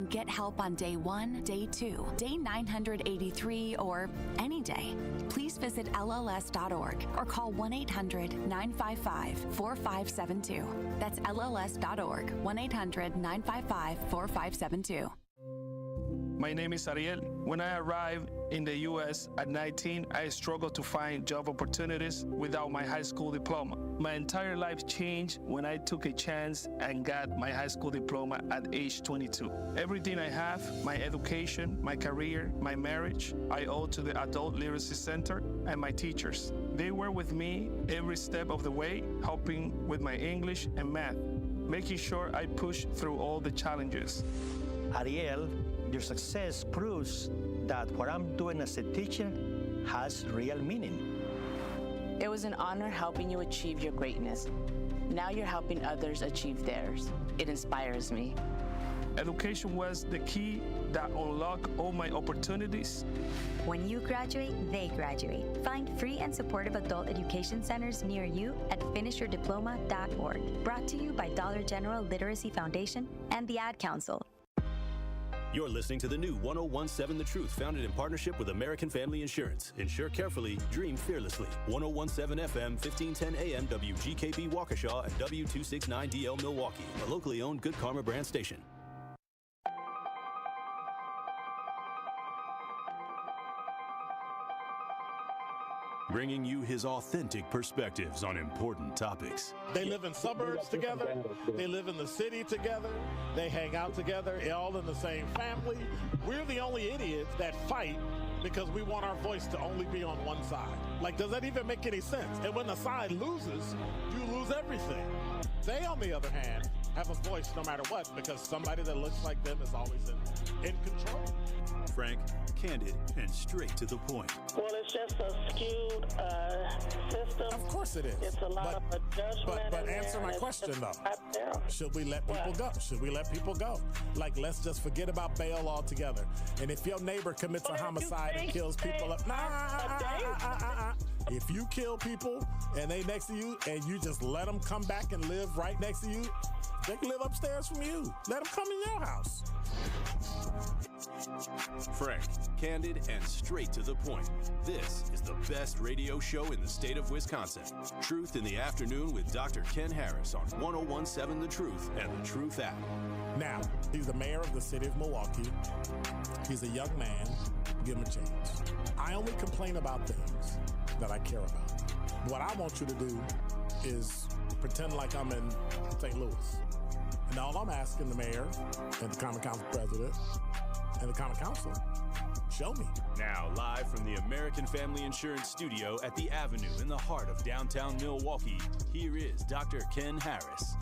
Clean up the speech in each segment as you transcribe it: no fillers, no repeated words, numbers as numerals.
get help on day 1, day 2, day 983, or any day, please visit LLS.org or call 1-800-955-4572. That's LLS.org, 1-800-955-4572. My name is Ariel. When I arrived in the U.S. at 19, I struggled to find job opportunities without my high school diploma. My entire life changed when I took a chance and got my high school diploma at age 22. Everything I have, my education, my career, my marriage, I owe to the Adult Literacy Center and my teachers. They were with me every step of the way, helping with my English and math, making sure I pushed through all the challenges. Ariel, your success proves that what I'm doing as a teacher has real meaning. It was an honor helping you achieve your greatness. Now you're helping others achieve theirs. It inspires me. Education was the key that unlocked all my opportunities. When you graduate, they graduate. Find free and supportive adult education centers near you at finishyourdiploma.org. Brought to you by Dollar General Literacy Foundation and the Ad Council. You're listening to the new 1017 The Truth, founded in partnership with American Family Insurance. Insure carefully, dream fearlessly. 1017 FM, 1510 AM, WGKB Waukesha, and W269DL Milwaukee, a locally owned Good Karma brand station. Bringing you his authentic perspectives on important topics. They live in suburbs together. They live in the city together. They hang out together, all in the same family. We're the only idiots that fight because we want our voice to only be on one side. Like, does that even make any sense? And when the side loses, you lose everything. They, on the other hand, have a voice no matter what because somebody that looks like them is always in control. Frank, candid, and straight to the point. Well, it's just a skewed system. Of course it is. It's a lot of judgment. But answer my question, though. Should we let people go? Should we let people go? Like, let's just forget about bail altogether. And if your neighbor commits a homicide and kills people up, if you kill people and they next to you and you just let them come back and live right next to you, they can live upstairs from you. Let them come in your house. Frank, candid, and straight to the point. This is the best radio show in the state of Wisconsin. Truth in the Afternoon with Dr. Ken Harris on 1017 The Truth and the Truth app. Now, he's the mayor of the city of Milwaukee. He's a young man. Give him a chance. I only complain about things that I care about. What I want you to do is pretend like I'm in St. Louis. And all I'm asking the mayor and the Common Council president and the Common Council, show me. Now, live from the American Family Insurance Studio at the Avenue in the heart of downtown Milwaukee, here is Dr. Ken Harris.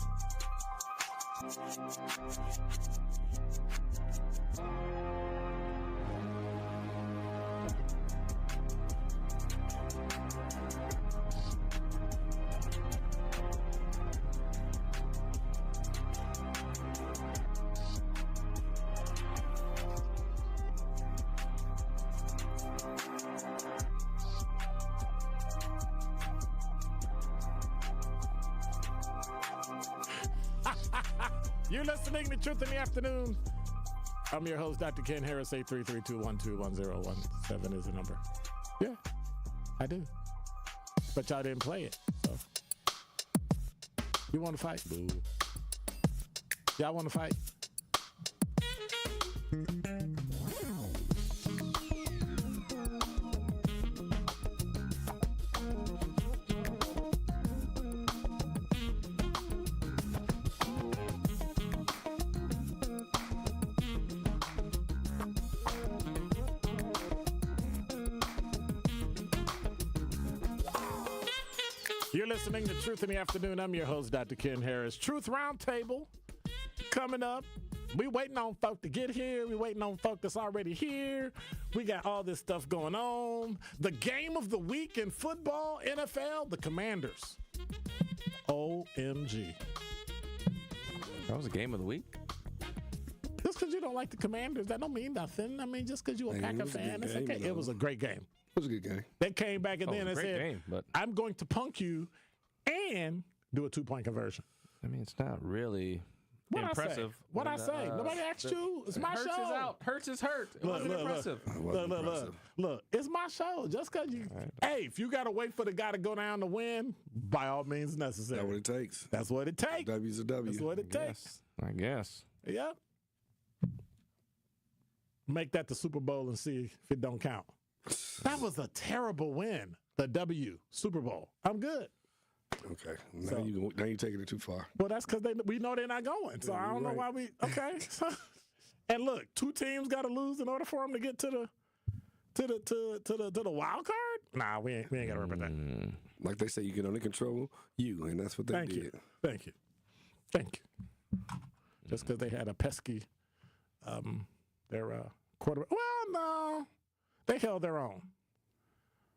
You're listening to Truth in the Afternoon. I'm your host, Dr. Ken Harris. 833-212-1017 is the number. Yeah, I do. But y'all didn't play it, so. You want to fight? Boo. Y'all want to fight? You're listening to Truth in the Afternoon. I'm your host, Dr. Ken Harris. Truth Roundtable coming up. We waiting on folk to get here. We waiting on folk that's already here. We got all this stuff going on. The game of the week in football, NFL, the Commanders. OMG. That was a game of the week? Just because you don't like the Commanders, that don't mean nothing. I mean, just because you're a Packer fan, it's okay. It was a great game. It was a good game. They came back and then said, I'm going to punk you and do a 2-point conversion. I mean, it's not really impressive. What I say? Nobody asked you. It's my Hurts show. is out. Hurts is hurt. It wasn't impressive. Look. It's my show. Just because you. Right. Hey, if you got to wait for the guy to go down to win, by all means necessary. That's what it takes. That's what it takes. W's a W. That's what it takes. I guess. Yep. Make that the Super Bowl and see if it don't count. That was a terrible win. The W, Super Bowl. I'm good. Okay. Now you're taking it too far. Well, that's because we know they're not going. So I don't know why we. Okay. And look, 2 teams got to lose in order for them to get to the wild card. Nah, we ain't got to remember that. Like they say, you can only control you, and that's what they did. Thank you. Just because they had a pesky, their quarterback. Well, no, they held their own.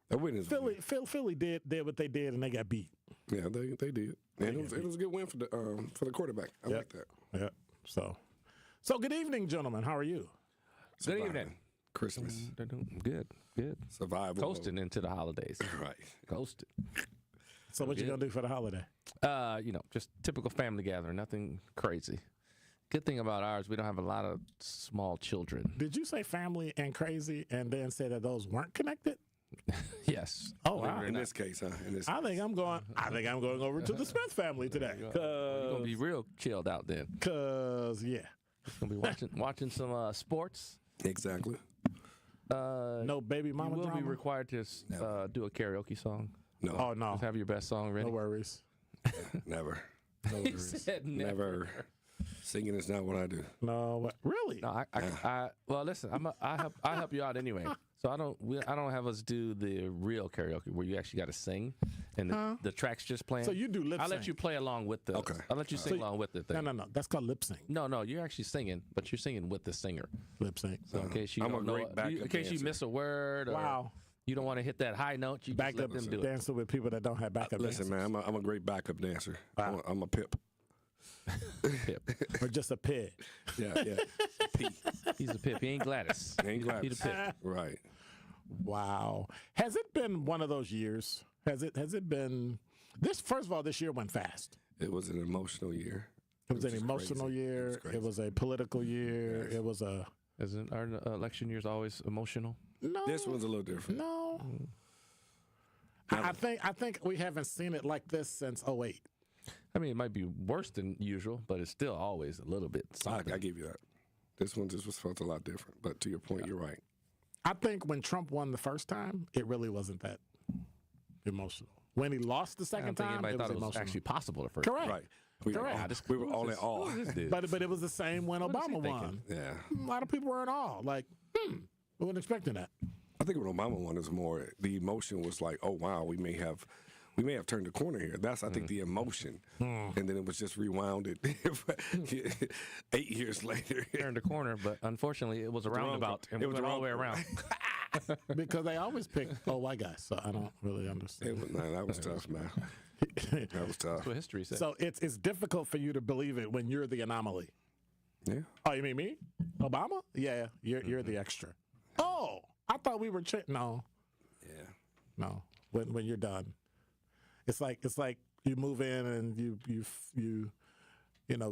That win is Philly did what they did, and they got beat. Yeah, they did. And it was a good win for the quarterback. I like that. Yeah. So good evening, gentlemen. How are you? Good evening. Christmas. Good. Survival. Coasting into the holidays. Right. Coasting. So what you gonna do for the holiday? Just typical family gathering. Nothing crazy. Good thing about ours, we don't have a lot of small children. Did you say family and crazy, and then say that those weren't connected? Yes. Oh, wow. In this case, huh? I think I'm going over to the Smith family today. You're gonna be real chilled out then. Yeah. Gonna be watching some sports. Exactly. No baby mama You will drama? be required to do a karaoke song. No. Oh, no. Just have your best song ready. No worries. Never. No He worries. said never. Singing is not what I do. No, really? No, well, listen, I help you out anyway. So I don't have us do the real karaoke where you actually got to sing and the track's just playing. So you do lip sync. I'll let you play along with the. Okay. I'll let you sing along with the thing. No. That's called lip sync. No, you're actually singing, but you're singing with the singer. Lip sync. So in case you don't know, in case you miss a word, or you don't want to hit that high note, you just let them do it. Dancing with people that don't have backup dancers. Listen, man, I'm a great backup dancer. Wow. I'm a pip. Or just a pig. Yeah. P. He's a pip. He ain't Gladys. He's a pip. Right. Wow. Has it been one of those years? Has it been this? First of all, this year went fast. It was an emotional year. It was an emotional year. It was a political year. Yes. It was a. Isn't our election years always emotional? No. This one's a little different. No. I think we haven't seen it like this since 2008. I mean, it might be worse than usual, but it's still always a little bit something. I give you that. This one just was felt a lot different. But to your point, you're right. I think when Trump won the first time, it really wasn't that emotional. When he lost the second time, it was emotional. Actually possible the first time. Correct. Right. Correct. We were all in awe. But it was the same when Obama won. Yeah. A lot of people were in awe. Like, we weren't expecting that. I think when Obama won is more, the emotion was like, oh, wow, we may have turned the corner here. That's, I think, the emotion. And then it was just rewounded 8 years later. Turned the corner, but unfortunately, it was a roundabout. And it was the wrong way around. Because they always pick white guys, so I don't really understand. That was tough, man. That was tough. That's what history says. So it's difficult for you to believe it when you're the anomaly. Yeah. Oh, you mean me? Obama? Yeah, you're the extra. Oh, I thought we were no. Yeah. No. When you're done. It's like you move in and you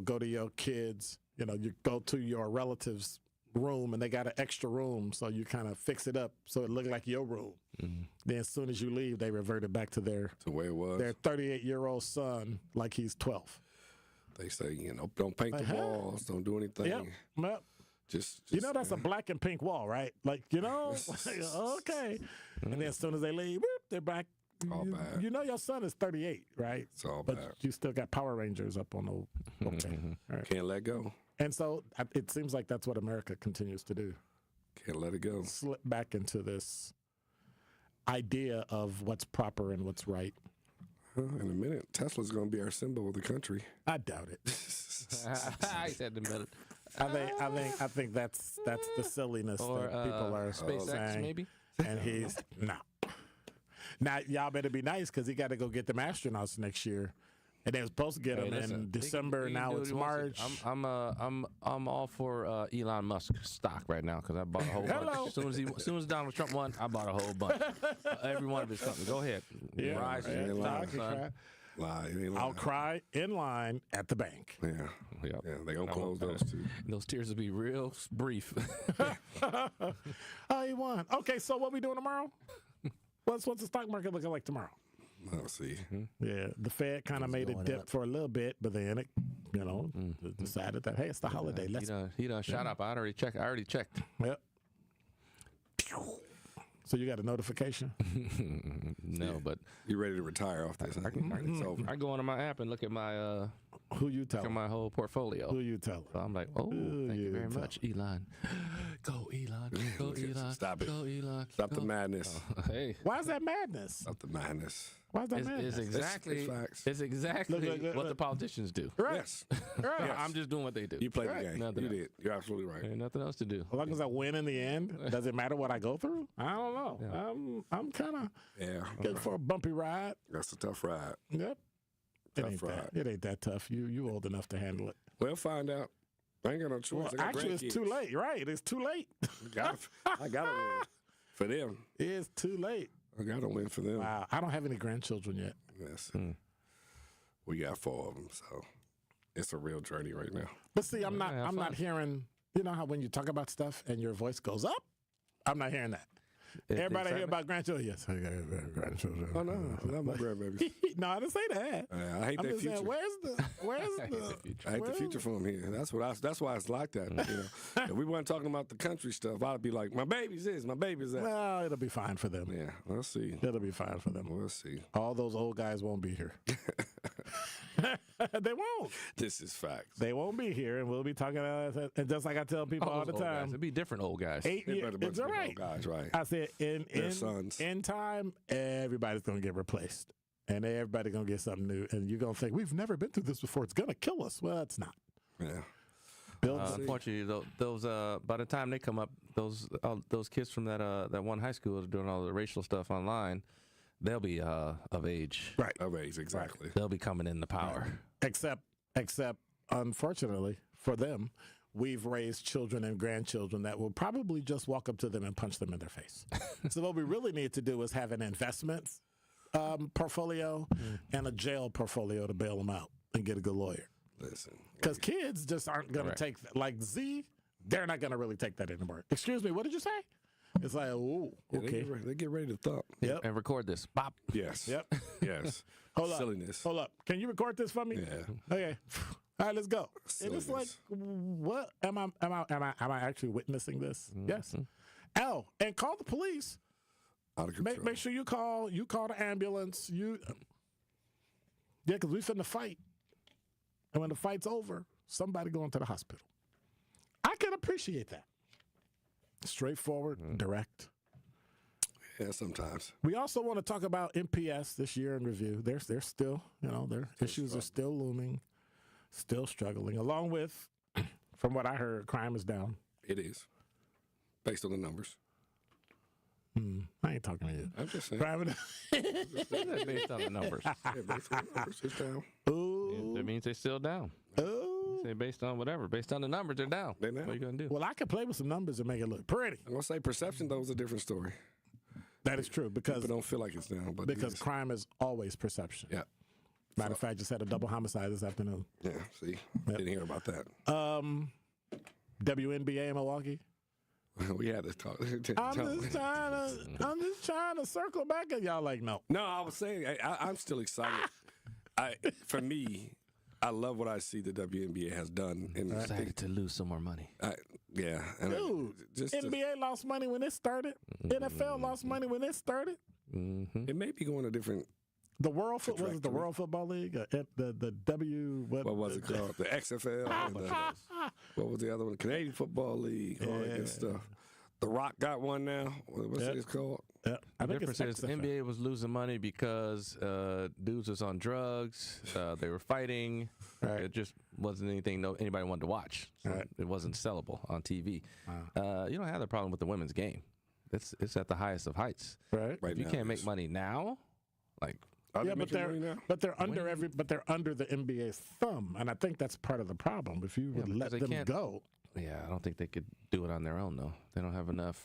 go to your kids, you go to your relatives' room and they got an extra room, so you kind of fix it up so it looked like your room. Mm-hmm. Then as soon as you leave, they reverted back to the way it was. Their 38-year-old son like he's 12. They say, don't paint the walls, don't do anything. Yep. Just that's a black and pink wall, right? Like, okay. And then as soon as they leave, they're back. All bad. Your son is 38, right? It's all but bad. You still got Power Rangers up on the. Okay. Right. Can't let go. And so it seems like that's what America continues to do. Can't let it go. Slip back into this idea of what's proper and what's right. In a minute, Tesla's going to be our symbol of the country. I doubt it. I said in a minute. I think that's the silliness that people are SpaceX maybe. And he's no. Now y'all better be nice because he got to go get them astronauts next year, and they were supposed to get them in December. Now it's March. I'm all for Elon Musk stock right now because I bought a whole bunch. As soon as Donald Trump won, I bought a whole bunch. Every one of his companies. Go ahead. Yeah, I'll cry in line at the bank. Yeah. Yep. Yeah, they gonna close those too. Those tears will be real brief. Oh, he won. Okay, so what we doing tomorrow? What's the stock market looking like tomorrow? I'll see. Yeah, the Fed kind of made it dip for a little bit, but then it, decided that, hey, it's the holiday. He done shot up. I already checked. Yep. So you got a notification? No, but you ready to retire off this? It's over. I go onto my app and look at my who you tell? Look at my whole portfolio. Who you tell? So I'm like, thank you very much, Elon. Go Elon. Go Elon. Stop it. Go Elon. Stop the madness. Hey. Why is that madness? Stop the madness. Why is that madness? It's exactly what the politicians do. Right. Yes. Right. Yes. I'm just doing what they do. You play the game. Nothing You else. did. You're absolutely right. Ain't nothing else to do. As long as I win in the end, does it matter what I go through? I don't know. Yeah. I'm kind of Yeah. for a bumpy ride. That's a tough ride. Yep. Tough It ain't that tough. You old enough to handle it. We'll find out. I ain't got no choice. Well, I got actually, it's grandkids. too late. Right? It's too late. I got to win for them. It's too late. I got to win for them. Wow. I don't have any grandchildren yet. Yes. We got 4 of them, so it's a real journey right now. But see, I'm not hearing. You know how when you talk about stuff and your voice goes up? I'm not hearing that. Everybody hear about grandchildren? Yes, I got grandchildren. Oh no, not my grandbaby. No, I didn't say that. I hate that future. Saying, I hate the future for him here. That's why it's like that. If we weren't talking about the country stuff, I'd be like, my baby's this, my baby's that. Well, it'll be fine for them. Yeah, we'll see. It'll be fine for them. We'll see. All those old guys won't be here. They won't. This is facts. They won't be here, and we'll be talking. And just like I tell people all the time, it'll be different old guys. 8 years. It's all right. Guys, right. I said Their sons. in time, everybody's gonna get replaced, and everybody's gonna get something new, and you're gonna think we've never been through this before. It's gonna kill us. Well, it's not. Yeah. Unfortunately, those by the time they come up, those kids from that one high school doing all the racial stuff online, they'll be of age. Right. Of age, exactly. Right. They'll be coming into power. Except, unfortunately for them, we've raised children and grandchildren that will probably just walk up to them and punch them in their face. So what we really need to do is have an investments portfolio and a jail portfolio to bail them out and get a good lawyer. Listen. Because kids just aren't going to take that. Like Z, they're not going to really take that anymore. Excuse me, what did you say? It's like, oh, okay. They get ready to thump. Yep. And record this. Bop. Yes. Yep. Yes. Hold up. Silliness. Hold up. Can you record this for me? Yeah. Okay. All right, let's go. Silliness. And it's like, what am I actually witnessing this? Yes. Al, and call the police. Out of control. Make sure you call the ambulance. Yeah, because we finna fight. And when the fight's over, somebody going to the hospital. I can appreciate that. Straightforward, direct. Yeah, sometimes. We also want to talk about MPS this year in review. They're still, their issues are still looming, still struggling. Along with, from what I heard, crime is down. It is, based on the numbers. I ain't talking to you. I'm just saying. Crime Based on the numbers. Yeah, based on the numbers, it's down. Ooh. That means they're still down. Ooh. Say based on whatever. Based on the numbers, they're down. They're down. What are you going to do? Well, I can play with some numbers and make it look pretty. I'm going to say perception, though, is a different story. That is true because People don't feel like it's down. But because crime is always perception. Yeah. Matter of fact, just had a double homicide this afternoon. Yeah, see? Didn't hear about that. WNBA in Milwaukee. We had this talk. I'm just trying to circle back at y'all like, no. No, I was saying, I'm still excited. For me, I love what I see the WNBA has done. And Excited to lose some more money. Yeah. And Dude, NBA lost money when it started. NFL lost money when it started. It may be going a different. The World the World Football League, the W. What was it called? The XFL. What was the other one? The Canadian Football League. All that good stuff. The Rock got one now. What's it called? I The think difference is XFL. NBA was losing money because dudes was on drugs. They were fighting. Right. It just wasn't anything anybody wanted to watch. So Right. It wasn't sellable on TV. You don't have the problem with the women's game. It's at the highest of heights. Right. If you can't make money now, like. Yeah, but they're under the NBA's thumb, and I think that's part of the problem. If you would let them go, yeah, I don't think they could do it on their own though. They don't have enough.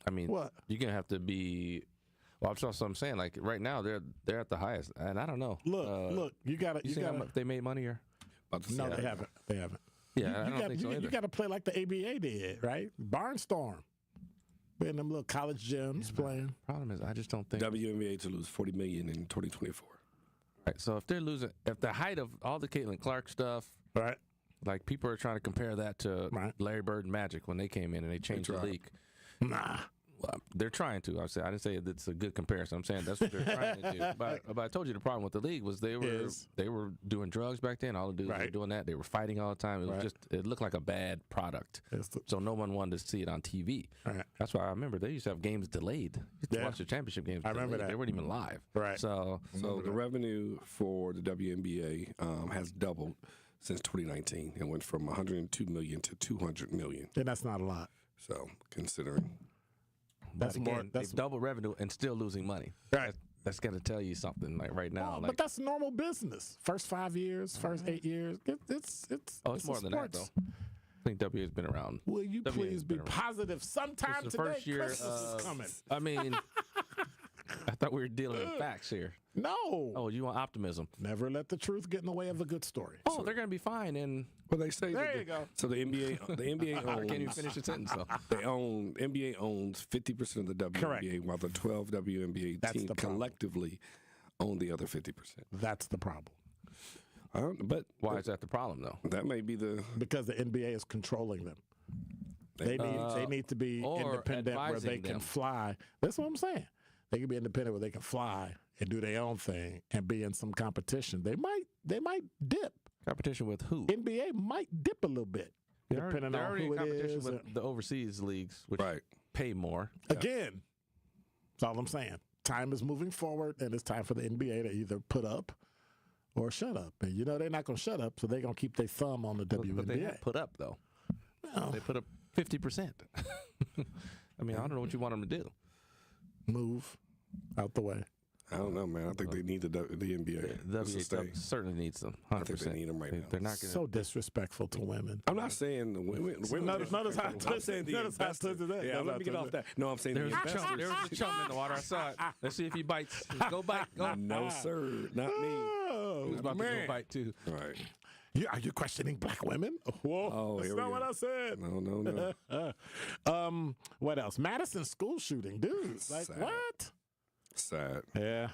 I mean, you're gonna have to be. Well, that's what I'm saying. Like right now, they're at the highest, and I don't know. Look, you got to. If they made money or. About to say No, that. they haven't. They haven't. Yeah, I don't think so either. You got to play like the ABA did, right? Barnstorm. Be in them little college gyms playing. Problem is, I just don't think. WNBA to lose $40 million in 2024. Right, so if they're losing, if the height of all the Caitlin Clark stuff, Right. like people are trying to compare that to Right. Larry Bird and Magic when they came in and they changed the tried. league. Nah. Well, they're trying to. I didn't say it's a good comparison. I'm saying that's what they're trying to do. But I told you the problem with the league was they were doing drugs back then. All the dudes were Right. doing that. They were fighting all the time. It was Right. just it looked like a bad product. So no one wanted to see it on TV. Right. That's why I remember they used to have games delayed. You used to Yeah. watch the championship games. I remember delayed. that. They weren't even live. Right. So The revenue for the WNBA has doubled since 2019. It went from 102 million to 200 million. And that's not a lot. So considering. That's but more. again, That's they've doubled revenue and still losing money. Right. That's got to tell you something. Like right now, Well, like but that's normal business. First 5 years, first 8 years. It's it's more than that sports. though. I think W has been around. Will you WNBA please has be been around. positive sometime It's the today? first year, Christmas is coming. I mean, I thought we were dealing in facts here. No. Oh, you want optimism? Never let the truth get in the way of a good story. Oh, they're going to be fine. And Well, they say There that you go. So the NBA I owns. can't even finish the sentence though. NBA owns 50% of the WNBA, Correct. while the 12 WNBA That's teams the problem. collectively own the other 50%. That's the problem. But Why is that the problem though? that may be the. Because the NBA is controlling them. They need to be or independent where they advising can them. fly. That's what I'm saying. They can be independent where they can fly and do their own thing and be in some competition. They might dip. Competition with who? NBA might dip a little bit, depending they're on already who in it competition is. with the overseas leagues, which Right. pay more. Again, that's all I'm saying. Time is moving forward, and it's time for the NBA to either put up or shut up. And you know they're not going to shut up, so they're going to keep their thumb on the WNBA. But they have put up though. Well, They put up 50%. I mean, I don't know what you want them to do. move out the way. I don't know, man. I think they need the NBA. The to stay. WNBA certainly needs them. 100%. I think they need them right now. They're not going So disrespectful to women. I'm not saying the women. Notice how I I'm twisted- saying the notice how I investors. twisted that. Yeah, Notice how let I me get off twisted that. No, I'm saying There the was investors. a chum in the water. I saw it. Let's see if he bites. Go bite. Go. No, sir, not me. Oh, He was about to man. go bite too. All right. Are you questioning black women? Whoa, Oh, that's here we not what go. I said. No. What else? Madison school shooting, dude. Like Sad. what? Sad. Yeah.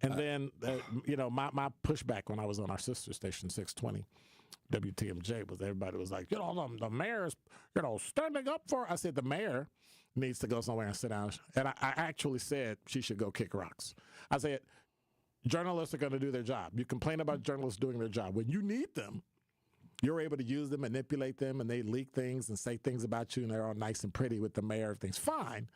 And then, my pushback when I was on our sister station, 620, WTMJ, was everybody was like, the mayor's, standing up for. I said, the mayor needs to go somewhere and sit down. And I actually said she should go kick rocks. I said, journalists are going to do their job. You complain about journalists doing their job. When you need them, you're able to use them, manipulate them, and they leak things and say things about you, and they're all nice and pretty with the mayor. Everything's fine.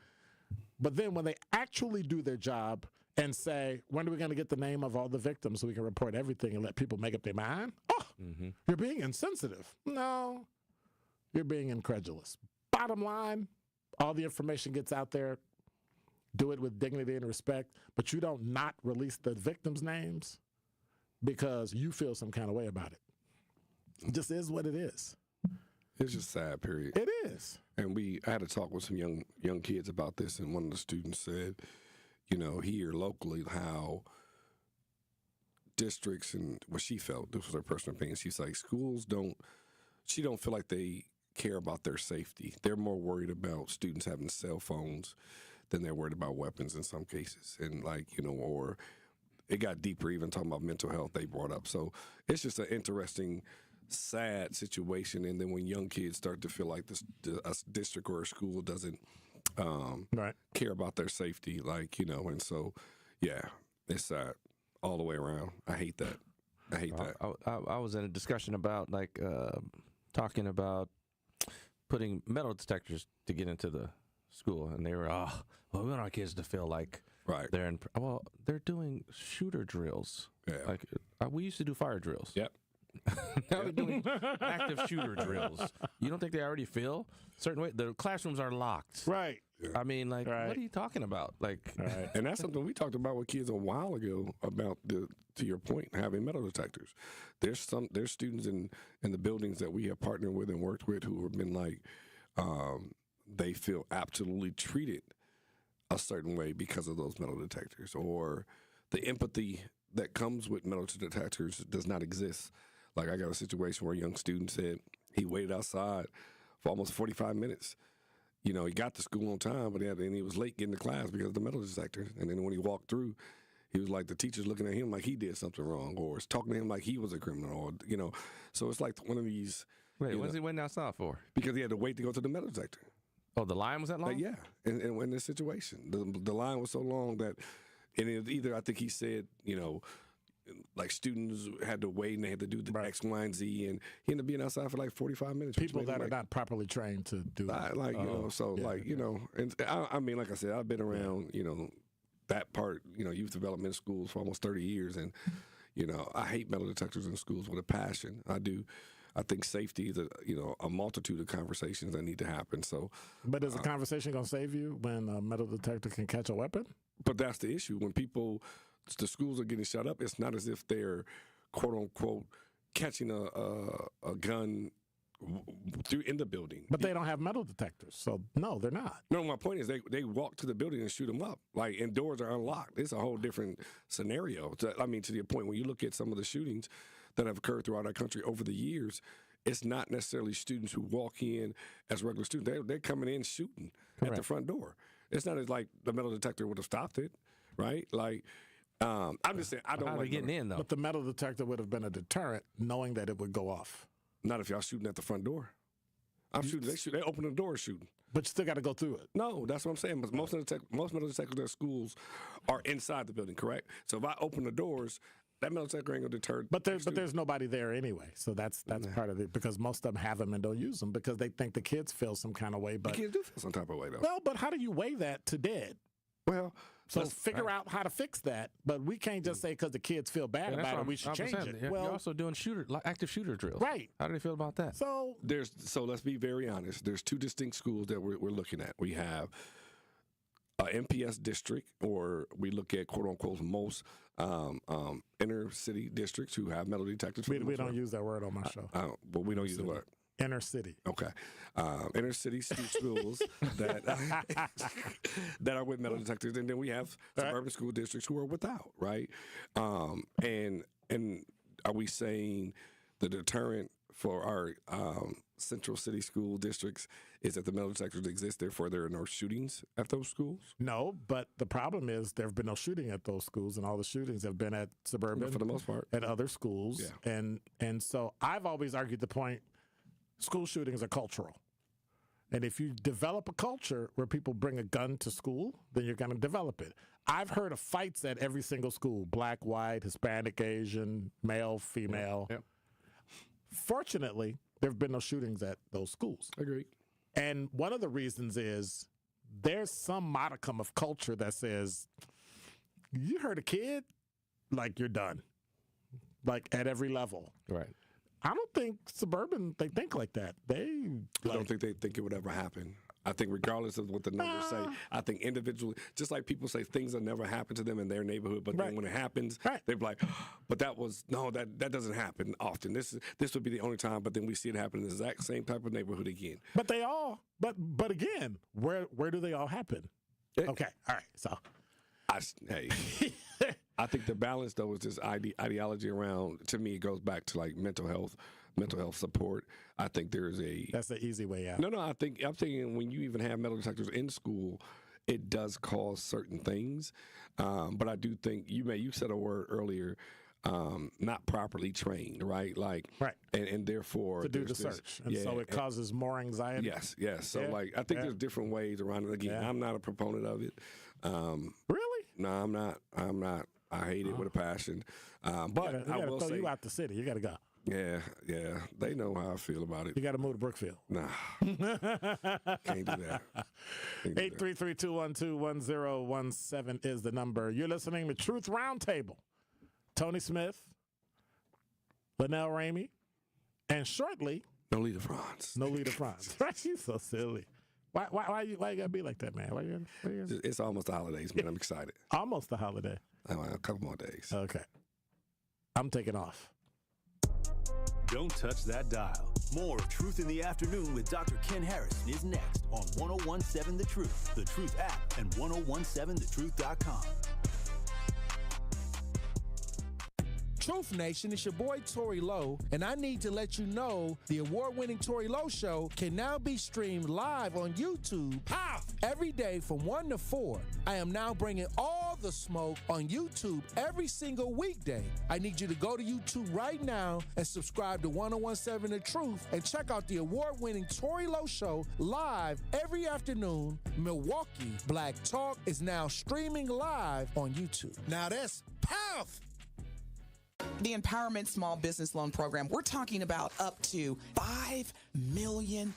But then when they actually do their job and say, when are we going to get the name of all the victims so we can report everything and let people make up their mind? Oh, You're being insensitive. No, you're being incredulous. Bottom line, all the information gets out there. Do it with dignity and respect, but you don't not release the victims' names because you feel some kind of way about it. It just is what it is. It's just sad, period. It is. And I had to talk with some young kids about this, and one of the students said, here locally, how districts and what she felt, this was her personal opinion. She's like, she don't feel like they care about their safety. They're more worried about students having cell phones than they're worried about weapons in some cases. And or it got deeper, even talking about mental health they brought up. So it's just an interesting, sad situation. And then when young kids start to feel like a district or a school doesn't care about their safety, and so, yeah, it's sad all the way around. I hate that. I was in a discussion about talking about putting metal detectors to get into the school, and they were, we want our kids to feel like they're in. Well, they're doing shooter drills. Yeah. We used to do fire drills. Yep. Now they're doing active shooter drills. You don't think they already feel certain way? The classrooms are locked. Right. I mean, what are you talking about? And that's something we talked about with kids a while ago about to your point, having metal detectors. There's students in the buildings that we have partnered with and worked with who have been like, they feel absolutely treated a certain way because of those metal detectors, or the empathy that comes with metal detectors does not exist Like I got a situation where a young student said he waited outside for almost 45 minutes. You know, he got to school on time, but he was late getting to class because of the metal detector. And then when he walked through, he was like, the teacher's looking at him like he did something wrong, or is talking to him like he was a criminal, or, you know. So it's like one of these. Wait, what's he waiting outside for? Because he had to wait to go to the metal detector. Oh, the line was that long? Yeah, and in this situation, the line was so long that, and it either, I think he said, you know, like students had to wait and they had to do the X, Y, and Z, and he ended up being outside for like 45 minutes. People that are not properly trained to do that. Like, you know, so like, you know, and I mean, like I said, I've been around, you know, that part, you know, youth development schools for almost 30 years, and, you know, I hate metal detectors in schools with a passion. I do. I think safety is, you know, a multitude of conversations that need to happen. So, but is the conversation going to save you when a metal detector can catch a weapon? But that's the issue. When the schools are getting shut up, it's not as if they're, quote unquote, catching a gun in the building. But they don't have metal detectors, so no, they're not. No, my point is they walk to the building and shoot them up. Like, and doors are unlocked. It's a whole different scenario. I mean, to the point when you look at some of the shootings that have occurred throughout our country over the years, it's not necessarily students who walk in as regular students. They're coming in shooting at the front door. It's not as like the metal detector would have stopped it, right? Like, I'm just saying, I don't How like getting in, though? But the metal detector would have been a deterrent, knowing that it would go off. Not if y'all shooting at the front door. I'm shooting. They open the door shooting. But you still got to go through it. No, that's what I'm saying. But most metal detectors at schools are inside the building, correct? So if I open the doors, that metal detector ain't gonna deter. But there's nobody there anyway. So that's part of it, because most of them have them and don't use them because they think the kids feel some kind of way. But the kids do feel some type of way, though. Well, but how do you weigh that to dead? Well, so figure out how to fix that. But we can't just say because the kids feel bad about it, we should change it. Well, you're also doing active shooter drills. Right. How do they feel about that? So let's be very honest. There's two distinct schools that we're looking at. We have an MPS district, or we look at, quote unquote, most inner city districts who have metal detectors. We don't use that word on my show. But we don't use the word. Inner city. Okay. Inner city schools that are with metal detectors, and then we have suburban school districts who are without, right? And are we saying the deterrent for our central city school districts is that the metal detectors exist, therefore there are no shootings at those schools? No, but the problem is there have been no shooting at those schools, and all the shootings have been at suburban, for the most part, at other schools. Yeah. And so I've always argued the point, school shootings are cultural. And if you develop a culture where people bring a gun to school, then you're going to develop it. I've heard of fights at every single school, black, white, Hispanic, Asian, male, female. Yep. Fortunately, there have been no shootings at those schools. Agreed. And one of the reasons is there's some modicum of culture that says, you hurt a kid, like you're done. Like at every level. Right. I don't think suburban, they think like that. I don't think they think it would ever happen. I think regardless of what the numbers say, I think individually, just like people say things will never happen to them in their neighborhood, but then when it happens, they're like, but that doesn't happen often. This would be the only time, but then we see it happen in the exact same type of neighborhood again. But but again, where do they all happen? Okay, all right, so. I think the balance, though, is this ideology around, to me, it goes back to like mental health support. I think that's the easy way out. No, I'm thinking when you even have metal detectors in school, it does cause certain things. But I do think you said a word earlier, not properly trained, right? Like, and therefore to do the search, and so it causes more anxiety. Yes. So I think there's different ways around it. Again, I'm not a proponent of it. Really? No, I'm not. I hate it with a passion. But I will say, you out the city. You got to go. Yeah. They know how I feel about it. You got to move to Brookfield. Nah. Can't do that. 833-212-1017 is the number. You're listening to Truth Roundtable. Tony Smith, Linnell Ramey, and shortly, Nolita Franz. You're so silly. Why you gotta be like that, man? Why you It's almost the holidays, man. I'm excited. Almost the holiday. A couple more days. Okay. I'm taking off. Don't touch that dial. More of Truth in the Afternoon with Dr. Ken Harrison is next on 1017 The Truth, The Truth app, and 1017thetruth.com. Truth Nation, it's your boy Tory Lowe, and I need to let you know the award-winning Tory Lowe Show can now be streamed live on YouTube every day from 1 to 4. I am now bringing all the smoke on YouTube every single weekday. I need you to go to YouTube right now and subscribe to 1017 The Truth and check out the award-winning Tory Lowe Show live every afternoon. Milwaukee Black Talk is now streaming live on YouTube. Now that's powerful. The Empowerment Small Business Loan Program, we're talking about up to $5 million,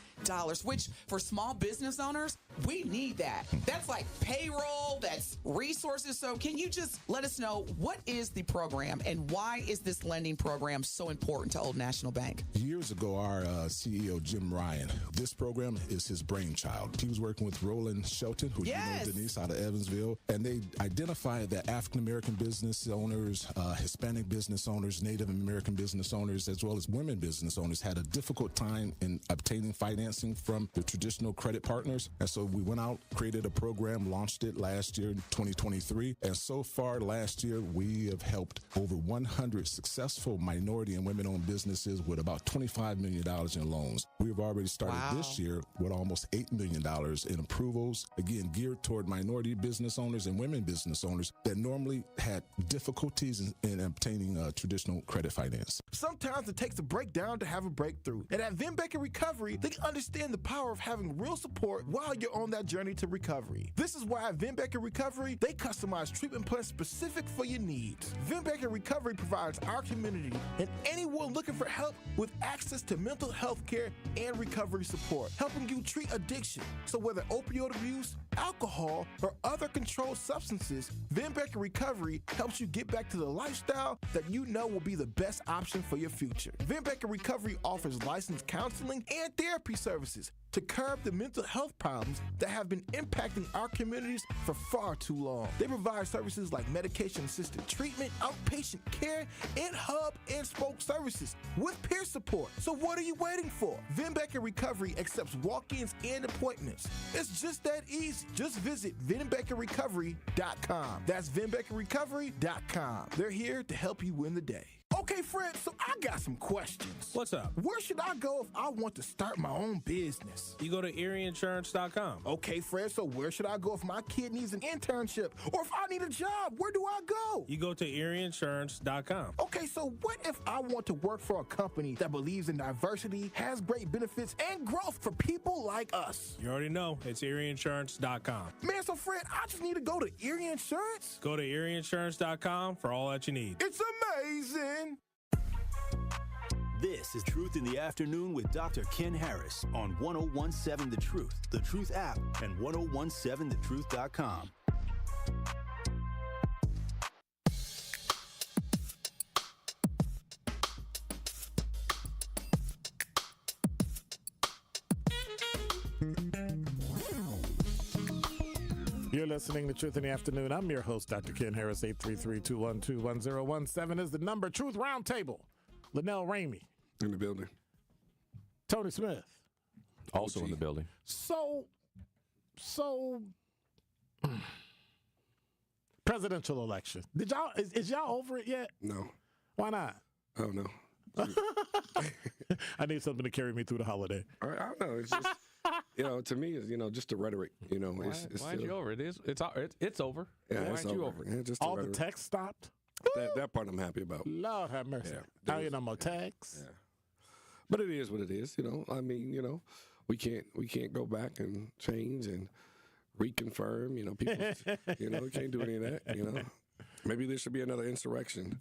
which for small business owners, we need that. That's like payroll, that's resources. So can you just let us know, what is the program and why is this lending program so important to Old National Bank? Years ago, our CEO, Jim Ryan, this program is his brainchild. He was working with Roland Shelton, who you know, Denise, out of Evansville, and they identified that African-American business owners, Hispanic business owners, Native American business owners, as well as women business owners had a difficult time in obtaining financing from the traditional credit partners. And so we went out, created a program, launched it last year, 2023. And so far last year, we have helped over 100 successful minority and women-owned businesses with about $25 million in loans. We've already started this year with almost $8 million in approvals, again, geared toward minority business owners and women business owners that normally had difficulties in obtaining traditional credit finance. Sometimes it takes a breakdown to have a breakthrough. And at Vin Baker Recovery, they understand the power of having real support while you're on that journey to recovery. This is why at Vin Baker Recovery, they customize treatment plans specific for your needs. Vin Baker Recovery provides our community and anyone looking for help with access to mental health care and recovery support, helping you treat addiction. So whether opioid abuse, alcohol, or other controlled substances, Vin Baker Recovery helps you get back to the lifestyle that you know will be the best option for your future. Vin Baker Recovery offers licensed counseling and therapy services to curb the mental health problems that have been impacting our communities for far too long. They provide services like medication-assisted treatment, outpatient care, and hub and spoke services with peer support. So what are you waiting for? Vin Baker Recovery accepts walk-ins and appointments. It's just that easy. Just visit VinBakerRecovery.com. That's VinBakerRecovery.com. They're here to help you win the day. Okay, Fred, so I got some questions. What's up? Where should I go if I want to start my own business? You go to EerieInsurance.com. Okay, Fred, so where should I go if my kid needs an internship? Or if I need a job, where do I go? You go to EerieInsurance.com. Okay, so what if I want to work for a company that believes in diversity, has great benefits, and growth for people like us? You already know. It's EerieInsurance.com. Man, so Fred, I just need to go to Erie Insurance? Go to EerieInsurance.com for all that you need. It's amazing. This is Truth in the Afternoon with Dr. Ken Harris on 1017 The Truth app, and 1017thetruth.com. You're listening to Truth in the Afternoon. I'm your host, Dr. Ken Harris. 833-212-1017 is the number. Truth Roundtable. Linnell Ramey. In the building. Tony Smith. Also in the building. So presidential election. Did y'all is y'all over it yet? No. Why not? I don't know. I need something to carry me through the holiday. I don't know. It's just, to me, it's, just the rhetoric. Why aren't you over it? It's over. Yeah, why it's aren't you over. over? Yeah, just All the rhetoric. text stopped. That part I'm happy about. Lord have mercy. Yeah, Now you no more texts. Yeah. But it is what it is. I mean, we can't go back and change and reconfirm. People, we can't do any of that. Maybe there should be another insurrection.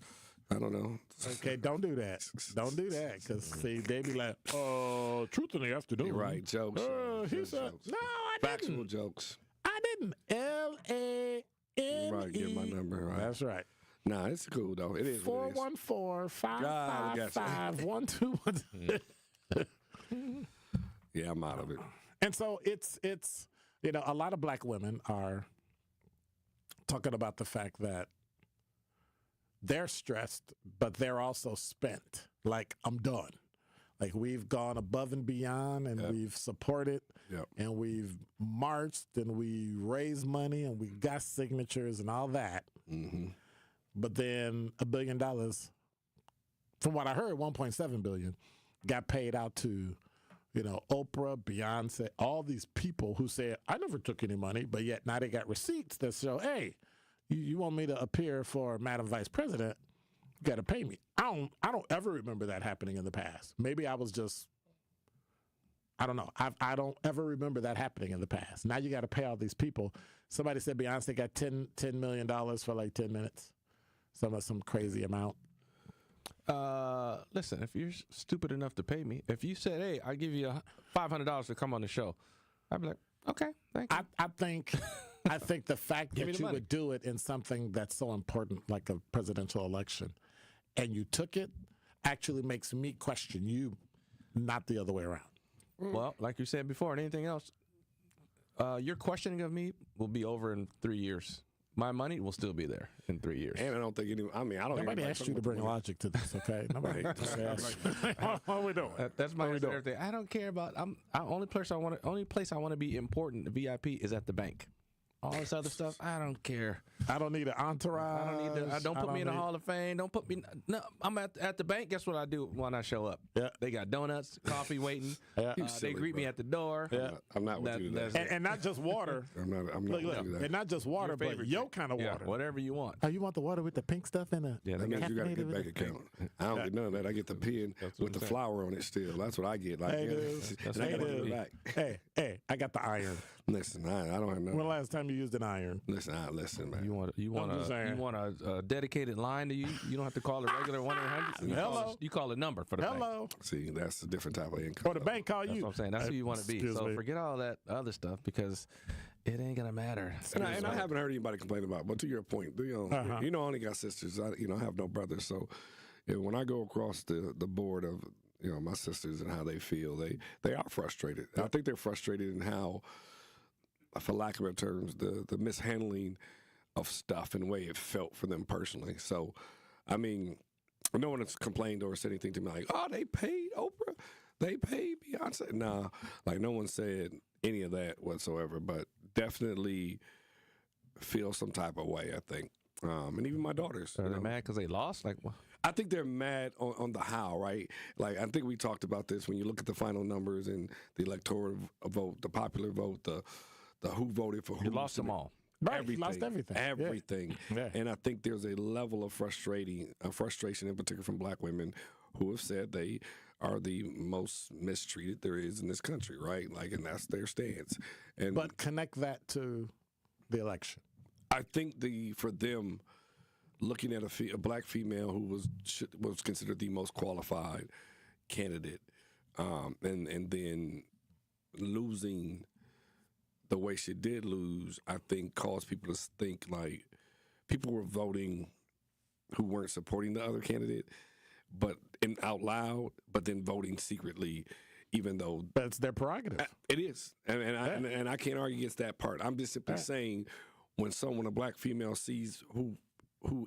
I don't know. Okay, don't do that. Don't do that, because see, they be like, Truth in the Afternoon. You're right, jokes. He said, jokes. no, I Factual didn't. jokes. I didn't. L-A-N-E. Right, get my number right. That's right. Nah, it's cool though. It is. 414-555-1212. Yeah, I'm out of it. And so it's a lot of black women are talking about the fact that they're stressed, but they're also spent. Like, I'm done. Like, we've gone above and beyond, and we've supported, and we've marched, and we raised money, and we got signatures and all that. Mm-hmm. But then $1 billion from what I heard, $1.7 billion got paid out to, Oprah, Beyonce, all these people who said, I never took any money, but yet now they got receipts that show, hey, you want me to appear for Madam Vice President, you got to pay me. I don't ever remember that happening in the past. Maybe I was just, I don't know. I don't ever remember that happening in the past. Now you got to pay all these people. Somebody said Beyonce got $10 million for like 10 minutes. Some crazy amount. Listen, if you're stupid enough to pay me, if you said, hey, I give you $500 to come on the show, I'd be like, okay, thank you. I think the fact that you would do it in something that's so important like a presidential election and you took it actually makes me question you, not the other way around. Well, like you said before, and anything else, your questioning of me will be over in 3 years. My money will still be there in 3 years. And I don't think nobody asked you to bring logic to this, okay? Nobody just asked. What are we doing? That's my answer to everything. I don't care about. Only place I want to be important, the VIP, is at the bank. All this other stuff, I don't care. I don't need an entourage. I don't need. Don't put me in the Hall of Fame. Don't put me. No, I'm at the bank. Guess what I do when I show up? Yeah. They got donuts, coffee waiting. Yeah. They greet me at the door. Yeah. I'm not with you today. And not just water. I'm not with you today. And not just water, but your kind of water. Whatever you want. Oh, you want the water with the pink stuff in it? Yeah, that means you got a good bank account. I don't get none of that. I get the pen with the flour on it still. That's what I get. Like, Hey, hey, I got the iron. Listen, I don't have nothing. When the last time you used an iron? Listen, man. You want a dedicated line to you? You don't have to call a regular 1-800. Hello. You call a number for the bank. See, that's a different type of income. Or the bank call you. That's what I'm saying. That's who you want to be. So forget all that other stuff because it ain't gonna matter. And I haven't heard anybody complain about it. But to your point, I only got sisters. I have no brothers. So when I go across the board of my sisters and how they feel, they are frustrated. I think they're frustrated in how, for lack of better terms, the mishandling of stuff and the way it felt for them personally. So, I mean, no one has complained or said anything to me like, oh, they paid Oprah, they paid Beyonce. Nah, like no one said any of that whatsoever, but definitely feel some type of way, I think. And even my daughters. Are they mad because they lost? Like, what? I think they're mad on the how, right? Like, I think we talked about this when you look at the final numbers and the electoral vote, the popular vote, the who voted for who. You lost them all. Right, you lost everything. Everything. Yeah. And I think there's a level of frustration in particular from black women who have said they are the most mistreated there is in this country, right? Like, and that's their stance. But connect that to the election. I think for them, looking at a black female who was considered the most qualified candidate, and then losing the way she did lose, I think caused people to think like people were voting who weren't supporting the other candidate, but out loud, but then voting secretly, even though that's their prerogative. It is, and I can't argue against that part. I'm just simply saying when a black female sees who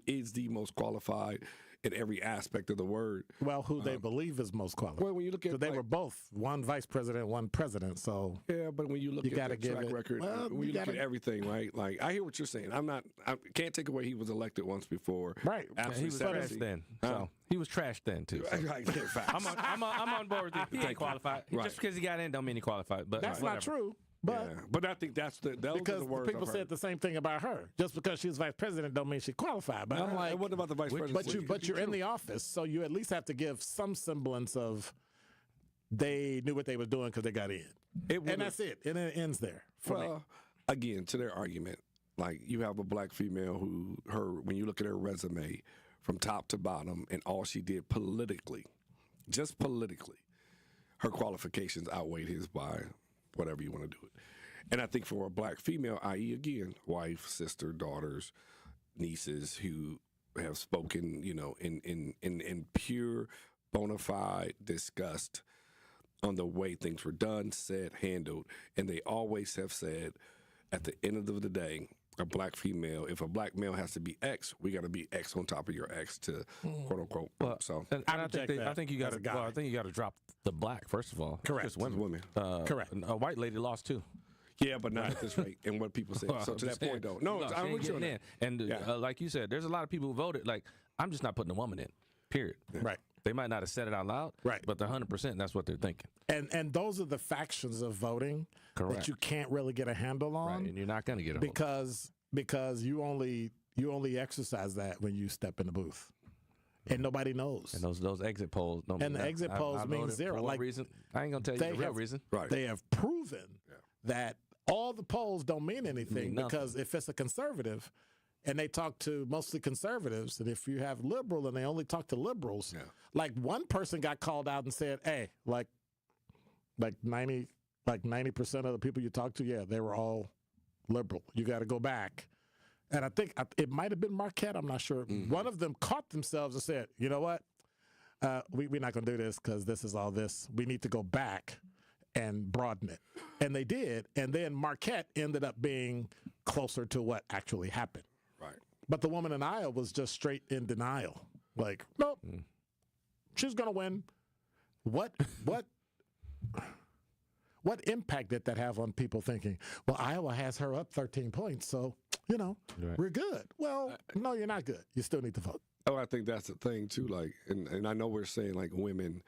is the most qualified in every aspect of the word. Well, who they believe is most qualified. Well, when you look at they were both one vice president, one president. So yeah, but when you look at the track record, when you look at everything, right? Like I hear what you're saying. I can't take away he was elected once before. Right. He was trashed then. So he was trashed then too. So. Right. I'm on board with you. He ain't qualified. Right. Just because he got in don't mean he qualified. But that's not true. But but I think that's because the words people said the same thing about her. Just because she's vice president don't mean she qualified. But I'm like, what about the vice president? But you're in the office, so you at least have to give some semblance of they knew what they were doing because they got in. And that's it. And it ends there. Again, to their argument, like you have a black female when you look at her resume from top to bottom and all she did politically, just politically, her qualifications outweighed his by whatever you want to do it. And I think for a black female, i.e., again, wife, sister, daughters, nieces who have spoken, in pure, bona fide disgust on the way things were done, said, handled, and they always have said, at the end of the day, a black female, if a black male has to be X, we got to be X on top of your X to quote unquote. So I think you got to drop the black first of all. Correct. Just women. Correct. A white lady lost too. Yeah, but not at this rate. And what people say. So to that point, though, I'm with you on that. And like you said, there's a lot of people who voted. Like I'm just not putting a woman in. Period. Right. They might not have said it out loud, right? But they're 100%. That's what they're thinking. And those are the factions of voting that you can't really get a handle on, right? And you're not going to get a because you only exercise that when you step in the booth, and nobody knows. And those exit polls don't. And the exit polls mean zero. For what reason? I ain't gonna tell you the real reason. Right. They have proven that all the polls don't mean anything because if it's a conservative. And they talk to mostly conservatives. And if you have liberal and they only talk to liberals, like one person got called out and said, hey, like 90% of the people you talk to, they were all liberal. You got to go back. And I think it might have been Marquette. I'm not sure. Mm-hmm. One of them caught themselves and said, you know what? We're not going to do this because this is all this. We need to go back and broaden it. And they did. And then Marquette ended up being closer to what actually happened. Right. But the woman in Iowa was just straight in denial. Like, nope, she's going to win. What impact did that have on people thinking, well, Iowa has her up 13 points, so, we're good. Well, no, you're not good. You still need to vote. Oh, I think that's the thing, too. Like, and I know we're saying, like, women,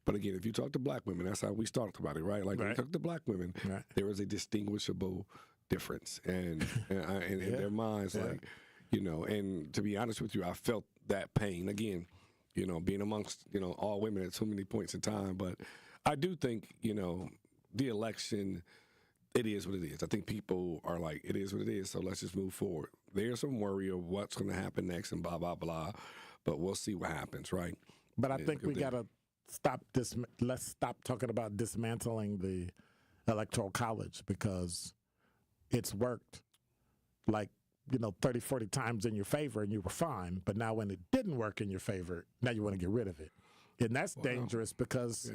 but again, if you talk to black women, that's how we talked about it, right? Like, when you talk to black women, there is a distinguishable difference and in their minds, like, and to be honest with you, I felt that pain again, being amongst, all women at so many points in time. But I do think, the election, it is what it is. I think people are like, it is what it is, so let's just move forward. There's some worry of what's going to happen next and blah, blah, blah, but we'll see what happens, right? But I think we got to stop this. Let's stop talking about dismantling the Electoral College because it's worked like, 30, 40 times in your favor and you were fine. But now when it didn't work in your favor, now you want to get rid of it. And that's dangerous because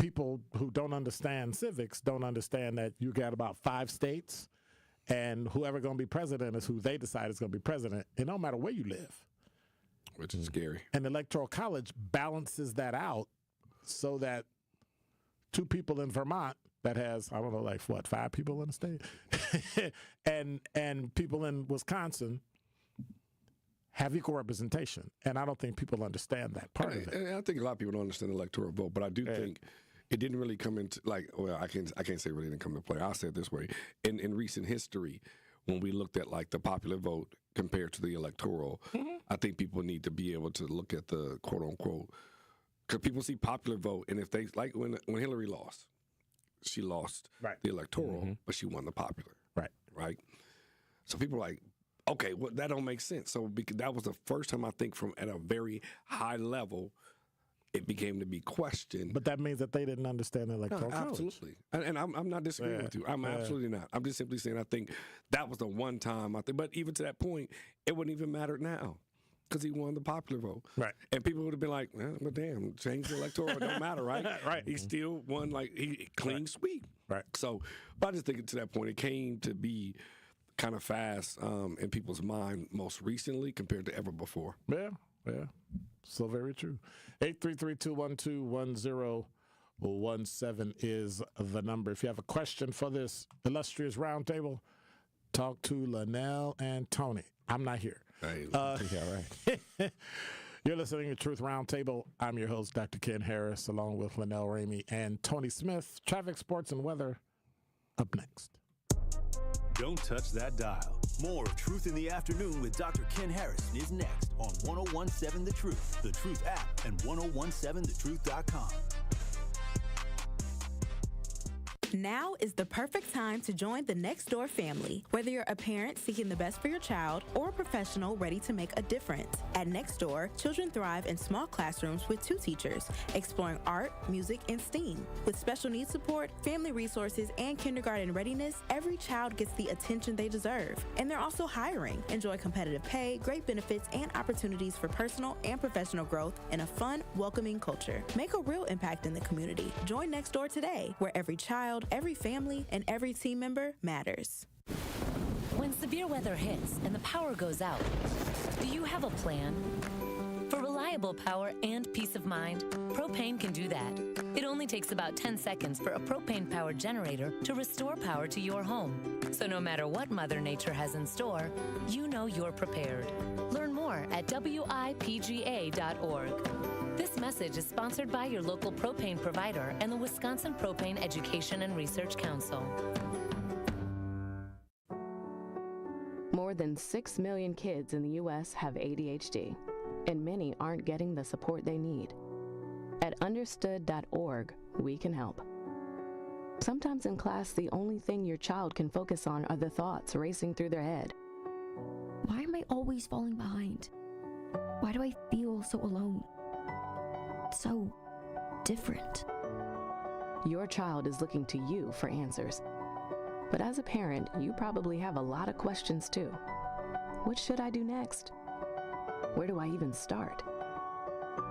people who don't understand civics don't understand that you got about 5 states and whoever going to be president is who they decide is going to be president. It don't matter where you live. Which is scary. And the Electoral College balances that out so that 2 people in Vermont that has, 5 people in the state, and people in Wisconsin have equal representation. And I don't think people understand that part of it. And I think a lot of people don't understand the electoral vote, but I do think it didn't really come into, I can't say it really didn't come into play. I'll say it this way. In recent history, when we looked at, the popular vote compared to the electoral, I think people need to be able to look at the quote-unquote, because people see popular vote, and if they, like when Hillary lost, she lost the electoral, but she won the popular. Right? So people are like, okay, well, that don't make sense. So that was the first time I think from at a very high level, it began to be questioned. But that means that they didn't understand the Electoral College. Absolutely. And I'm not disagreeing with you. I'm absolutely not. I'm just simply saying I think that was the one time I think. But even to that point, it wouldn't even matter now. Because he won the popular vote. Right. And people would have been like, well, damn, change the electoral, it don't matter, right? He still won, clean sweep. Right. So, but I just think to that point, it came to be kind of fast in people's mind most recently compared to ever before. Yeah. So very true. 833-212-1017 is the number. If you have a question for this illustrious roundtable, talk to Linnell and Tony. I'm not here. You're listening to Truth Roundtable. I'm your host, Dr. Ken Harris, along with Linnell Ramey and Tony Smith. Traffic, sports, and weather up next. Don't touch that dial. More of Truth in the Afternoon with Dr. Ken Harris is next on 1017 The Truth, The Truth app, and 1017thetruth.com. Now is the perfect time to join the Nextdoor family. Whether you're a parent seeking the best for your child or a professional ready to make a difference. At Nextdoor, children thrive in small classrooms with 2 teachers, exploring art, music, and STEAM. With special needs support, family resources, and kindergarten readiness, every child gets the attention they deserve. And they're also hiring. Enjoy competitive pay, great benefits, and opportunities for personal and professional growth in a fun, welcoming culture. Make a real impact in the community. Join Nextdoor today, where every child, every family, and every team member matters. When severe weather hits and the power goes out, do you have a plan? For reliable power and peace of mind, propane can do that. It only takes about 10 seconds for a propane-powered generator to restore power to your home. So no matter what Mother Nature has in store, you know you're prepared. Learn more at WIPGA.org. This message is sponsored by your local propane provider and the Wisconsin Propane Education and Research Council. More than 6 million kids in the U.S. have ADHD, and many aren't getting the support they need. At understood.org, we can help. Sometimes in class, the only thing your child can focus on are the thoughts racing through their head. Why am I always falling behind? Why do I feel so alone? So different. Your child is looking to you for answers. But as a parent, you probably have a lot of questions too. What should I do next? Where do I even start?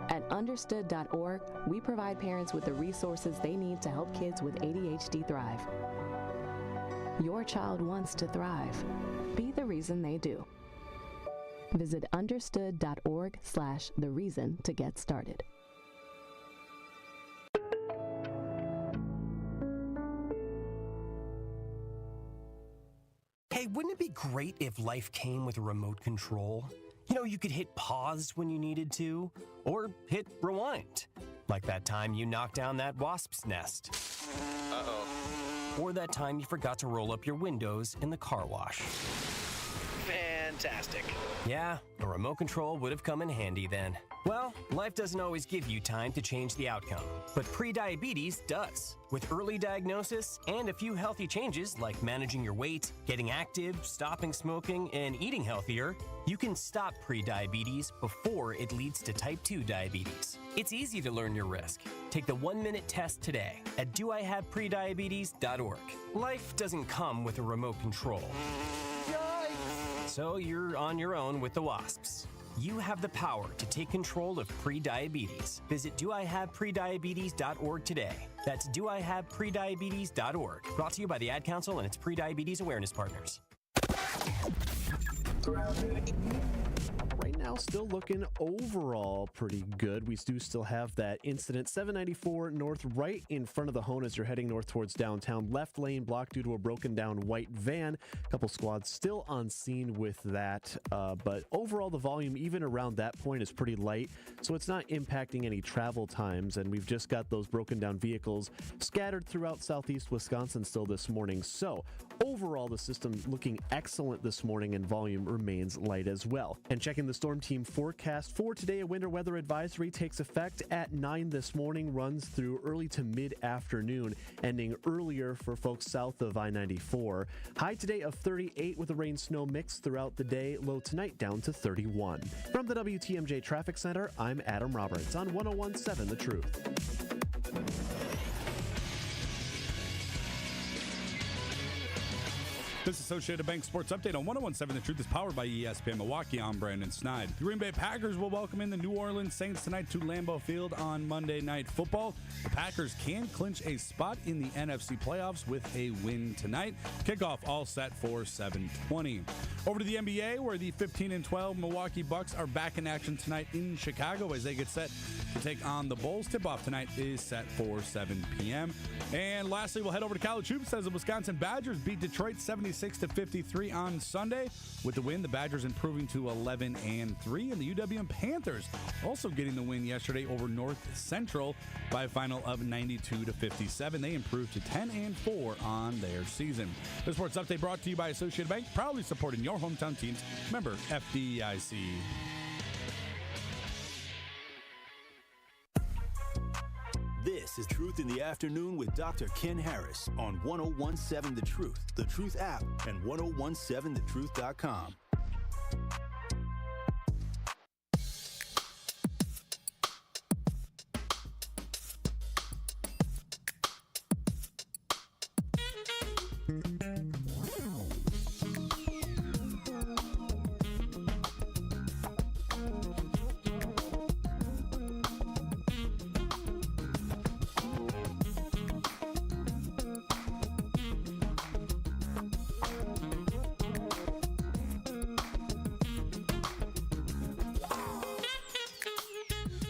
At understood.org, we provide parents with the resources they need to help kids with ADHD thrive. Your child wants to thrive. Be the reason they do. Visit understood.org/the reason to get started. Hey, wouldn't it be great if life came with a remote control? You know, you could hit pause when you needed to, or hit rewind. Like that time you knocked down that wasp's nest. Uh-oh. Or that time you forgot to roll up your windows in the car wash. Fantastic. Yeah, a remote control would have come in handy then. Well, life doesn't always give you time to change the outcome, but prediabetes does. With early diagnosis and a few healthy changes like managing your weight, getting active, stopping smoking, and eating healthier, you can stop prediabetes before it leads to type 2 diabetes. It's easy to learn your risk. Take the 1-minute test today at doihaveprediabetes.org. Life doesn't come with a remote control. So you're on your own with the wasps. You have the power to take control of prediabetes. Visit doihaveprediabetes.org today. That's doihaveprediabetes.org. Brought to you by the Ad Council and its Prediabetes Awareness Partners. Right now, still looking overall pretty good. We do still have that incident. 794 north, right in front of the Hone as you're heading north towards downtown. Left lane blocked due to a broken down white van. A couple squads still on scene with that. But overall, the volume, even around that point, is pretty light. So it's not impacting any travel times. And we've just got those broken down vehicles scattered throughout southeast Wisconsin still this morning. So overall, the system looking excellent this morning, and volume remains light as well. And checking the Storm Team forecast for today, a winter weather advisory takes effect at 9 this morning, runs through early to mid-afternoon, ending earlier for folks south of I-94. High today of 38 with a rain-snow mix throughout the day, low tonight down to 31. From the WTMJ Traffic Center, I'm Adam Roberts on 101.7 The Truth. This Associated Bank Sports Update on 101.7 The Truth is powered by ESPN Milwaukee. I'm Brandon Snide. The Green Bay Packers will welcome in the New Orleans Saints tonight to Lambeau Field on Monday Night Football. The Packers can clinch a spot in the NFC playoffs with a win tonight. Kickoff all set for 7:20. Over to the NBA, where the 15-12 Milwaukee Bucks are back in action tonight in Chicago as they get set to take on the Bulls. Tip-off tonight is set for 7 p.m. And lastly, we'll head over to college hoops as the Wisconsin Badgers beat Detroit 76-53 on Sunday. With the win, the Badgers improving to 11-3, and the UWM Panthers also getting the win yesterday over North Central by a final of 92-57. They improved to 10-4 on their season. The Sports Update brought to you by Associated Bank, proudly supporting your hometown teams. Member FDIC. This is Truth in the Afternoon with Dr. Ken Harris on 101.7 The Truth app, and 1017thetruth.com.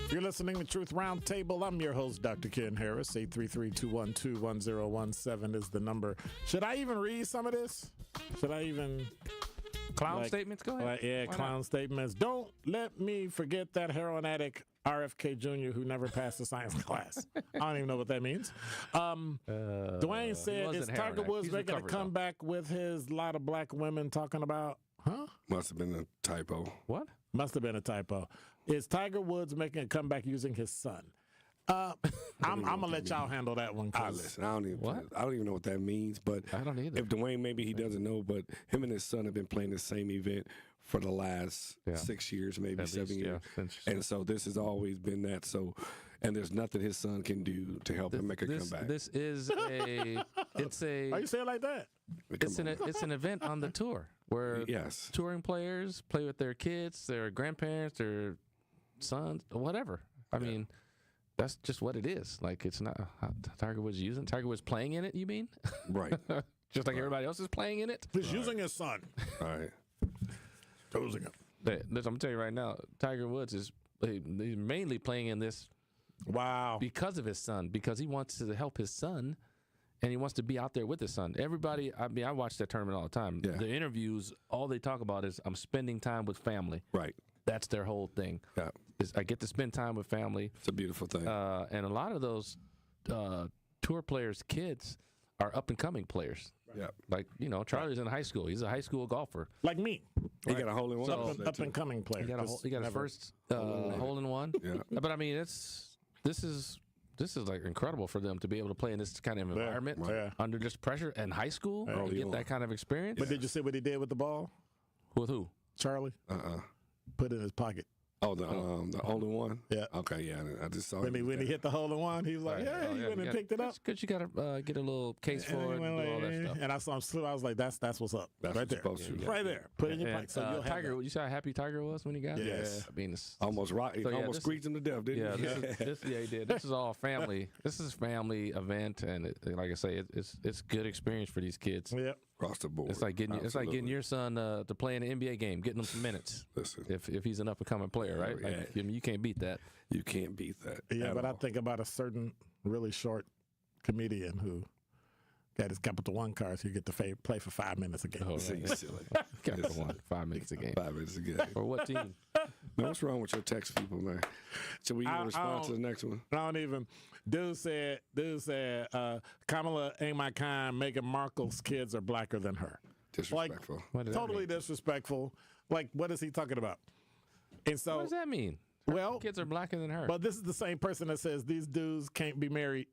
You're listening to Truth Roundtable. I'm your host, Dr. Ken Harris. 833-212-1017 is the number. Should I even read some of this? Should I even Clown statements? Go ahead. Yeah, Why clown not? statements. Don't let me forget that heroin addict RFK Jr. who never passed the science class. I don't even know what that means. Dwayne said, is Tiger Woods making a comeback with his lot of black women talking about, Must have been a typo. What? Must have been a typo. Is Tiger Woods making a comeback using his son? I'm gonna let y'all handle that one. Listen, I don't even know what that means, but I don't either. If Dwayne, maybe he doesn't know, but him and his son have been playing the same event for the last 6 years, maybe 7 years, and so this has always been that. So, and there's nothing his son can do to help him make a comeback. This is a. It's a. Why you say it like that? It's an event on the tour where touring players play with their kids, their grandparents, their sons, whatever. I mean. That's just what it is. Like, it's not Tiger Woods playing in it, you mean? Right. Just like everybody else is playing in it? He's using his son. All right. Using him. Listen, I'm going to tell you right now, Tiger Woods is he's mainly playing in this because of his son, because he wants to help his son, and he wants to be out there with his son. Everybody, I mean, I watch that tournament all the time. Yeah. The interviews, all they talk about is, I'm spending time with family. Right. That's their whole thing. Yeah. I get to spend time with family. It's a beautiful thing. And a lot of those tour players' kids are up-and-coming players. Yeah. Like, Charlie's in high school. He's a high school golfer. Like me. He got a hole-in-one. So, up-and-coming player. He got his first hole-in-one. Yeah. But, I mean, this is like incredible for them to be able to play in this kind of environment under just pressure in high school and get that kind of experience. But did you see what he did with the ball? With who? Charlie? Put it in his pocket. Oh, the hole-in-one? Yeah. Okay, yeah. I just saw when he hit the hole-in-one, he was like, he went and picked it up. Because you got to get a little case for it and do all that stuff. And I saw him slip. I was like, that's what's up. That's right there. Right there. Put it in your pocket. So you'll Tiger, have you see how happy Tiger was when he got it? Yes. I mean, it's almost squeezed him to death, didn't he? Yeah, he did. This is all family. This is family event, and like I say, it's good experience for these kids. Yep. Across the board. It's like getting your son to play in an NBA game, getting him some minutes. Listen, if he's an up and coming player, right? Like, you can't beat that. You can't beat that. Yeah, but I think about a certain really short comedian who got his Capital One card, so you get to play for 5 minutes a game. Oh, silly. Capital One, 5 minutes a game. 5 minutes a game. For what team? Man, what's wrong with your text people, man? Should we even respond to the next one? I don't even. Dude said, Kamala ain't my kind. Meghan Markle's kids are blacker than her. Disrespectful. Like, totally disrespectful. Like, what is he talking about? And so, what does that mean? Her kids are blacker than her. But this is the same person that says these dudes can't be married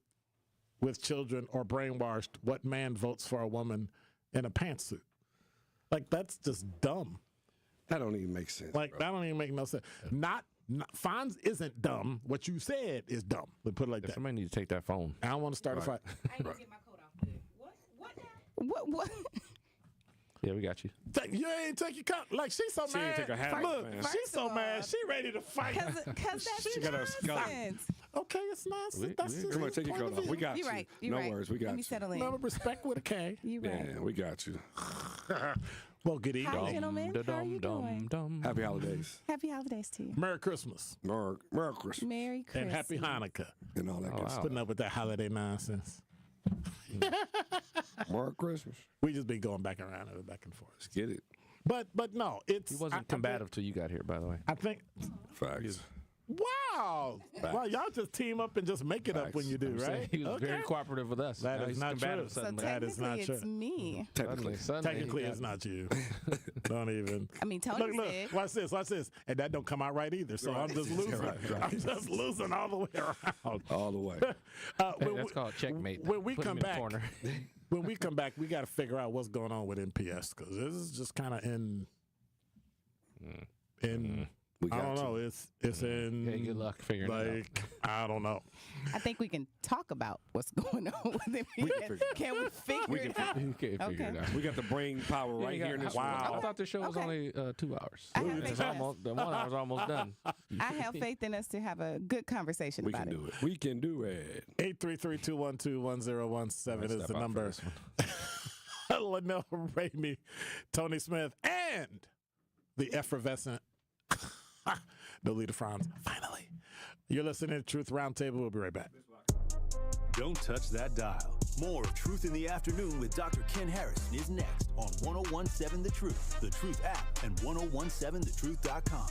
with children or brainwashed. What man votes for a woman in a pantsuit? Like, that's just dumb. That don't even make sense. Like, that don't even make no sense. Fonz isn't dumb. What you said is dumb. Let's put it like that. Somebody need to take that phone. I don't want to start a fight. I ain't gonna get my coat off good. What? Yeah, we got you. You ain't take your coat. Like, she's so mad. Take her hat off, man. She's so mad. She ready to fight. Because that's nonsense. Okay, it's nonsense. That's just Come on, take your coat off. We got you. You're right. No worries. We got you. Let me settle in. Remember, respect with a K. You right. Yeah, we got you. Well, good evening. Hi, gentlemen. How are you doing? Happy holidays. Happy holidays to you. Merry Christmas. Merry Christmas. Merry Christmas. And Happy Hanukkah. And all that good stuff. Putting up with that holiday nonsense. Merry Christmas. We just be going back around and back and forth. Let's get it. But no, it's... He wasn't combative till you got here, by the way. I think... Facts. Wow. Well, y'all just team up and just make it up when you do, right? He was very cooperative with us. That is not true. That is not true. It's me. Technically, it's not you. Don't even. I mean, Tony look, watch this. And that don't come out right either. So I'm just losing. Right. I'm just losing all the way around. All the way. That's called checkmate. When we Put him come in the back, corner. when we come back, we got to figure out what's going on with MPS because this is just kind of in. I don't know. It's in. Yeah, good luck figuring it out. I don't know. I think we can talk about what's going on with it. Can we figure it out? You can't figure it out. We got the brain power right here in this room. I thought the show was only 2 hours. I have faith in us. The 1 hour's almost done. I have faith in us to have a good conversation about it. We can do it. 833-212-1017 is the number. Linnell Ramey, Tony Smith, and the effervescent Nolita Franz. Finally. You're listening to Truth Roundtable. We'll be right back. Don't touch that dial. More of Truth in the Afternoon with Dr. Ken Harris is next on 1017 The Truth, The Truth app, and 1017thetruth.com.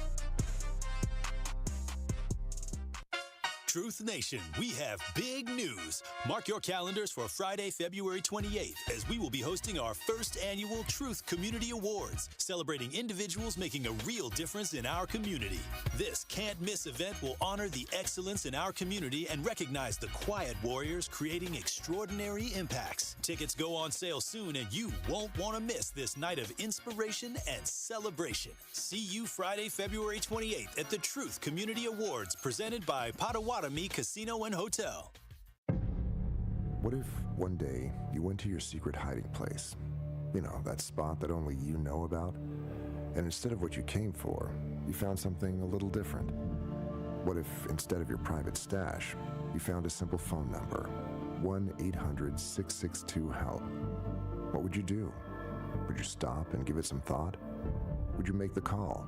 Truth Nation, we have big news. Mark your calendars for Friday, February 28th, as we will be hosting our first annual Truth Community Awards, celebrating individuals making a real difference in our community. This can't-miss event will honor the excellence in our community and recognize the quiet warriors creating extraordinary impacts. Tickets go on sale soon, and you won't want to miss this night of inspiration and celebration. See you Friday, February 28th at the Truth Community Awards, presented by Potawatomi Casino and Hotel. What if one day you went to your secret hiding place? You know, that spot that only you know about? And instead of what you came for, you found something a little different? What if instead of your private stash, you found a simple phone number, 1-800-662-HELP? What would you do? Would you stop and give it some thought? Would you make the call?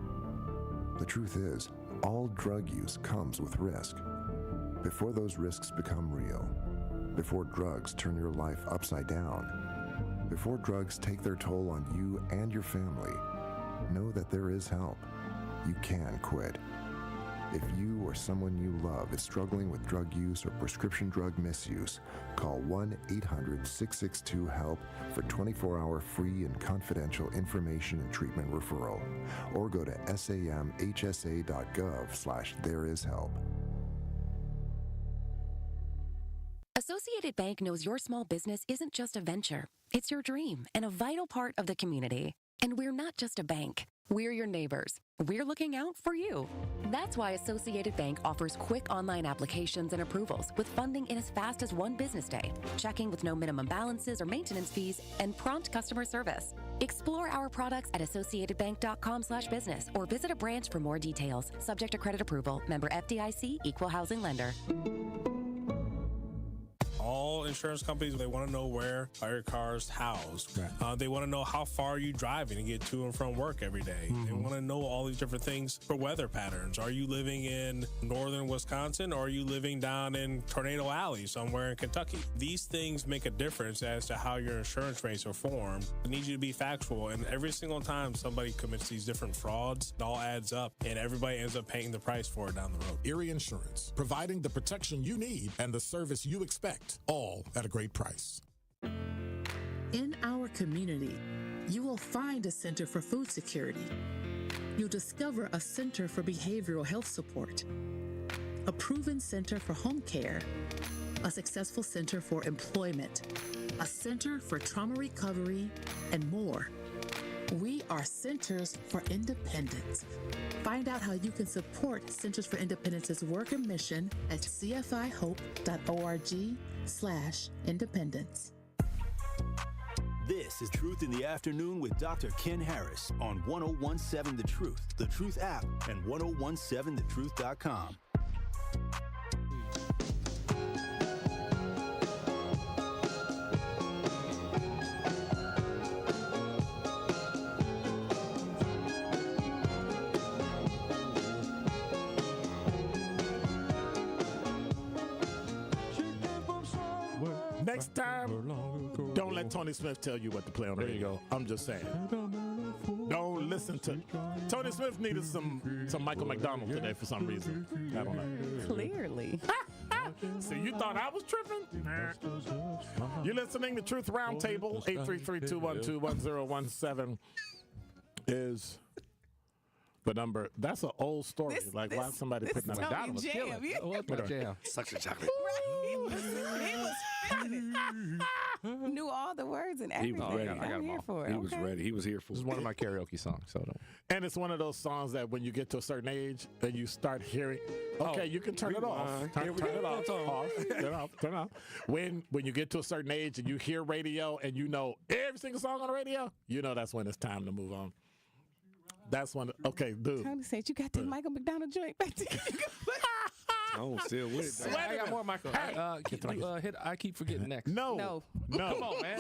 The truth is, all drug use comes with risk. Before those risks become real, before drugs turn your life upside down, before drugs take their toll on you and your family, know that there is help. You can quit. If you or someone you love is struggling with drug use or prescription drug misuse, call 1-800-662-HELP for 24-hour free and confidential information and treatment referral, or go to samhsa.gov/thereishelp. Associated Bank knows your small business isn't just a venture. It's your dream and a vital part of the community. And we're not just a bank. We're your neighbors. We're looking out for you. That's why Associated Bank offers quick online applications and approvals with funding in as fast as one business day, checking with no minimum balances or maintenance fees, and prompt customer service. Explore our products at associatedbank.com/business or visit a branch for more details. Subject to credit approval. Member FDIC, Equal Housing Lender. All insurance companies, they want to know where are your cars housed. Right. They want to know how far are you driving to get to and from work every day. Mm-hmm. They want to know all these different things for weather patterns. Are you living in northern Wisconsin, or are you living down in Tornado Alley somewhere in Kentucky? These things make a difference as to how your insurance rates are formed. I need you to be factual, and every single time somebody commits these different frauds, it all adds up, and everybody ends up paying the price for it down the road. Erie Insurance, providing the protection you need and the service you expect, all at a great price. In our community, you will find a Center for Food Security. You'll discover a Center for Behavioral Health Support, a proven Center for Home Care, a successful Center for Employment, a Center for Trauma Recovery, and more. We are Centers for Independence. Find out how you can support Centers for Independence's work and mission at cfihope.org/independence. This is Truth in the Afternoon with Dr. Ken Harris on 1017 The Truth, The Truth app, and 1017thetruth.com. Next time, don't let Tony Smith tell you what to play on the radio. There you go. I'm just saying. Don't listen to... Tony Smith needed some Michael McDonald today for some reason. I don't know. Clearly. So you thought I was tripping? You're listening to Truth Roundtable. 833-212-1017 is... the number. That's an old story. Why is somebody putting that down? What's my jam? Such a chocolate. He was feeling it. Knew all the words and everything. He was ready. I'm here for it. He was ready. He was here for it. This is one of my karaoke songs. So don't. And it's one of those songs that when you get to a certain age and you start hearing, okay, you can turn it off. Turn it off. Turn it off. When you get to a certain age and you hear radio and you know every single song on the radio, you know that's when it's time to move on. That's one. Okay, dude. Tony said you got that Michael McDonald joint back there. I'm still with it. I got more Michael. Hit I Keep Forgetting next. No. Come on, man.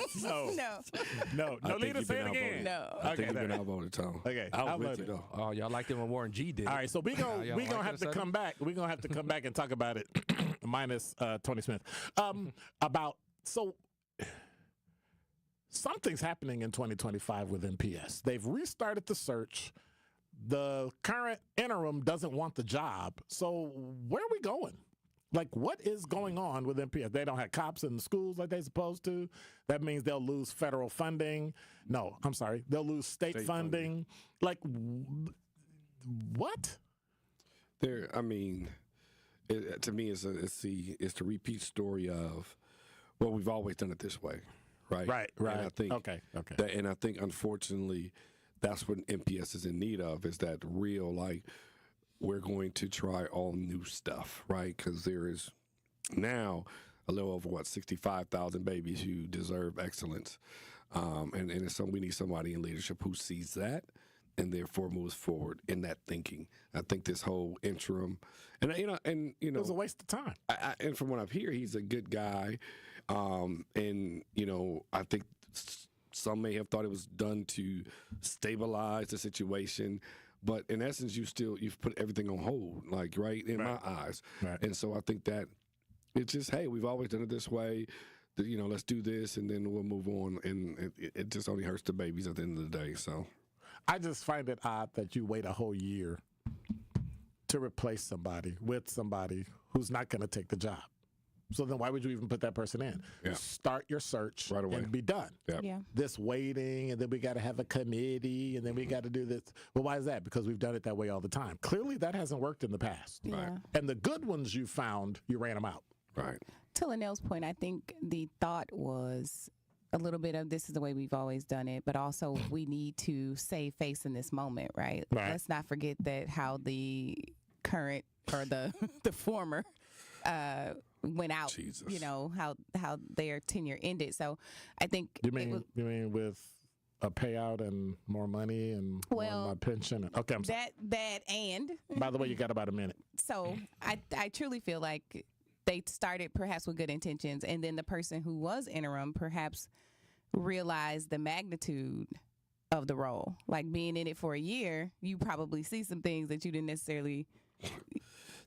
No. Lead us in again. No. I think you've been outvoted, Tom. Okay. I was with you, though. Oh, y'all liked it when Warren G did it. All right, so we gonna have to come back. We're going to have to come back and talk about it minus Tony Smith. So something's happening in 2025 with MPS. They've restarted the search. The current interim doesn't want the job. So where are we going? Like, what is going on with MPS? They don't have cops in the schools like they're supposed to. That means they'll lose federal funding. No, I'm sorry. They'll lose state funding. Like, what? To me, it's the repeat story of, well, we've always done it this way, right? Right. And I think, okay. And I think, unfortunately, that's what MPS is in need of, is that real, like, we're going to try all new stuff, right? Because there is now a little over, 65,000 babies who deserve excellence. And so we need somebody in leadership who sees that and therefore moves forward in that thinking. I think this whole interim, it was a waste of time. And from what I hear, he's a good guy. I think some may have thought it was done to stabilize the situation. But in essence, you've put everything on hold, like, right, in my eyes. Right. And so I think that it's just, hey, we've always done it this way. Let's do this, and then we'll move on. And it just only hurts the babies at the end of the day. So I just find it odd that you wait a whole year to replace somebody with somebody who's not going to take the job. So then why would you even put that person in? Yeah. Start your search right away and be done. Yep. Yeah. This waiting, and then we got to have a committee, and then we got to do this. Well, why is that? Because we've done it that way all the time. Clearly, that hasn't worked in the past. Yeah. Right. And the good ones you found, you ran them out. Right. To Linnell's point, I think the thought was a little bit of this is the way we've always done it, but also we need to save face in this moment, right? Let's not forget that how the current or the former went out. Jesus. How their tenure ended. So I think You mean with a payout and more money and more of my pension? Okay, I'm sorry. that and By the way, you got about a minute. So I truly feel like they started perhaps with good intentions, and then the person who was interim perhaps realized the magnitude of the role. Like, being in it for a year, you probably see some things that you didn't necessarily.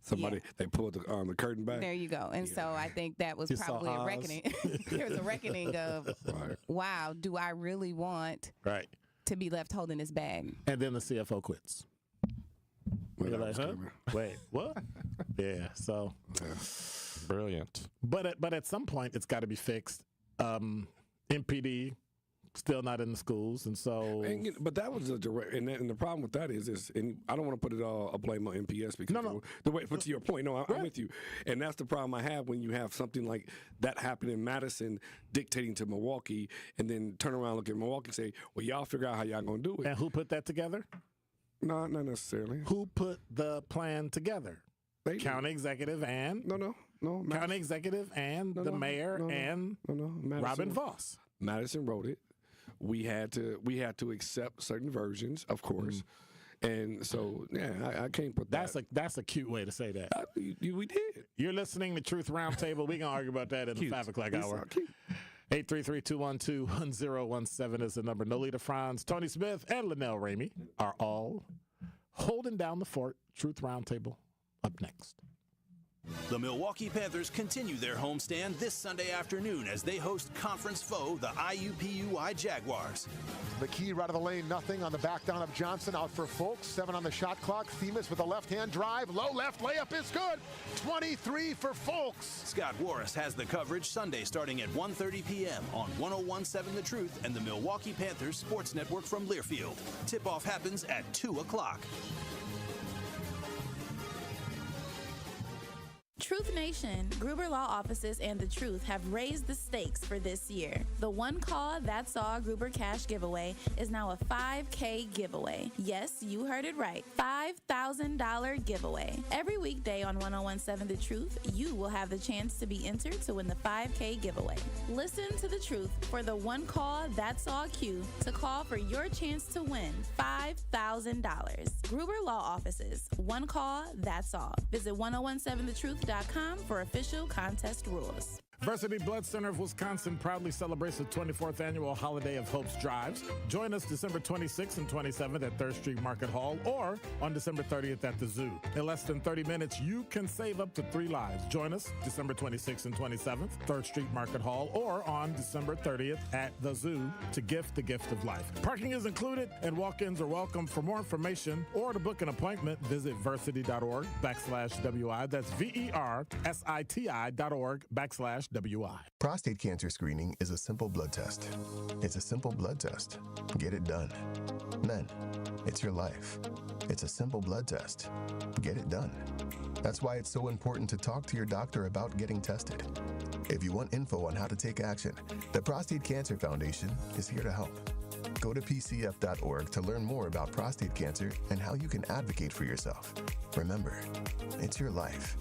They pulled the curtain back. There you go. And so I think that was You probably saw a Oz. reckoning. There was a reckoning of, Right. wow, do I really want Right. to be left holding this bag? And then the CFO quits. Well, You're that like, was huh? coming. Wait, what? Yeah, so. Brilliant. But at some point, it's got to be fixed. MPD still not in the schools, and so. But that was a direct, and the problem with that is, and I don't want to put it all a blame on MPS because No. the way. But to your point, no, I'm with you, and that's the problem I have when you have something like that happen in Madison, dictating to Milwaukee, and then turn around, look at Milwaukee, and say, "Well, y'all figure out how y'all gonna do it." And who put that together? No, not necessarily. Who put the plan together? They County executive and no. County executive and the mayor and Madison, Robin Voss. Madison wrote it. We had to accept certain versions, of course, and so I can't put that. That's a cute way to say that. We did. You're listening to Truth Roundtable. We're gonna argue about that in the 5 o'clock hour. 833-212-1017 is the number. Nolita Franz, Tony Smith, and Linnell Ramey are all holding down the fort. Truth Roundtable up next. The Milwaukee Panthers continue their homestand this Sunday afternoon as they host conference foe, the IUPUI Jaguars. McKee right of the lane, nothing on the back down of Johnson, out for Folks. 7 on the shot clock. Themis with a left-hand drive. Low left layup is good. 23 for Folks. Scott Warris has the coverage Sunday starting at 1:30 p.m. on 101.7 The Truth and the Milwaukee Panthers Sports Network from Learfield. Tip-off happens at 2 o'clock. Truth Nation, Gruber Law Offices and The Truth have raised the stakes for this year. The One Call That's All Gruber Cash Giveaway is now a $5K giveaway. Yes, you heard it right. $5,000 giveaway. Every weekday on 101.7 The Truth, you will have the chance to be entered to win the $5K giveaway. Listen to The Truth for the One Call That's All cue to call for your chance to win $5,000. Gruber Law Offices. One Call That's All. Visit 1017thetruth.com for official contest rules. Varsity Blood Center of Wisconsin proudly celebrates the 24th annual Holiday of Hope's Drives. Join us December 26th and 27th at 3rd Street Market Hall or on December 30th at the Zoo. In less than 30 minutes, you can save up to 3 lives. Join us December 26th and 27th, 3rd Street Market Hall or on December 30th at the Zoo to gift the gift of life. Parking is included and walk-ins are welcome. For more information or to book an appointment, visit versity.org/WI. That's VERSITI.org/WI. Prostate cancer screening is a simple blood test. It's a simple blood test. Get it done. Men, it's your life. It's a simple blood test. Get it done. That's why it's so important to talk to your doctor about getting tested. If you want info on how to take action, the Prostate Cancer Foundation is here to help. Go to pcf.org to learn more about prostate cancer and how you can advocate for yourself. Remember, it's your life.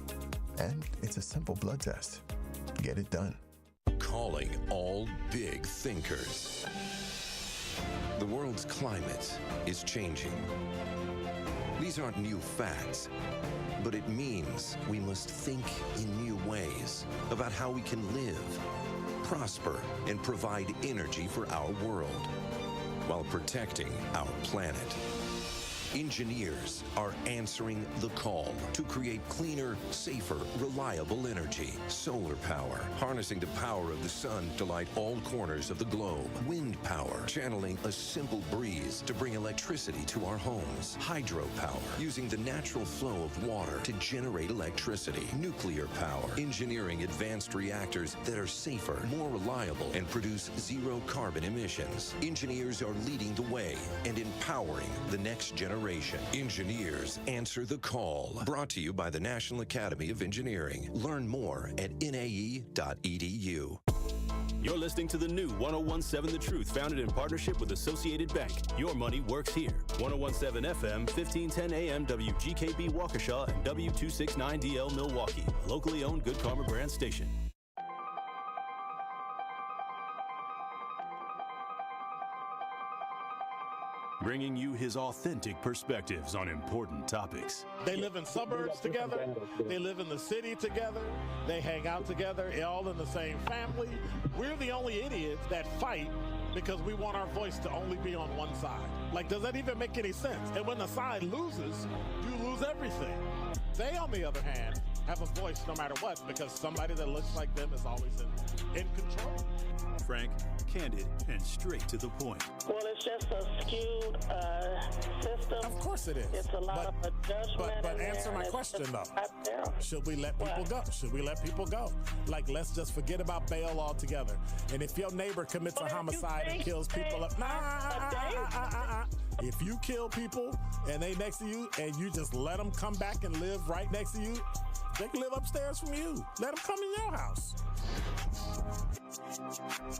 And it's a simple blood test. Get it done. Calling all big thinkers. The world's climate is changing. These aren't new facts, but it means we must think in new ways about how we can live, prosper, and provide energy for our world while protecting our planet. Engineers are answering the call to create cleaner, safer, reliable energy. Solar power, harnessing the power of the sun to light all corners of the globe. Wind power, channeling a simple breeze to bring electricity to our homes. Hydropower, using the natural flow of water to generate electricity. Nuclear power, engineering advanced reactors that are safer, more reliable, and produce zero carbon emissions. Engineers are leading the way and empowering the next generation. Engineers answer the call. Brought to you by the National Academy of Engineering. Learn more at nae.edu. You're listening to the new 1017 The Truth, founded in partnership with Associated Bank. Your money works here. 1017 FM, 1510 AM, WGKB Waukesha, and W269DL Milwaukee. A locally owned Good Karma brand station. Bringing you his authentic perspectives on important topics. They live in suburbs together. They live in the city together. They hang out together, all in the same family. We're the only idiots that fight because we want our voice to only be on one side. Like, does that even make any sense? And when the side loses, you lose everything. They, on the other hand, have a voice no matter what because somebody that looks like them is always in control. Frank, candid, and straight to the point. Well, it's just a skewed system. Of course it is. It's a lot of judgment. But answer my question, though. Should we let people go? Should we let people go? Like, let's just forget about bail altogether. And if your neighbor commits a homicide and kills people, if you kill people and they next to you and you just let them come back and live right next to you, they can live upstairs from you. Let them come in your house.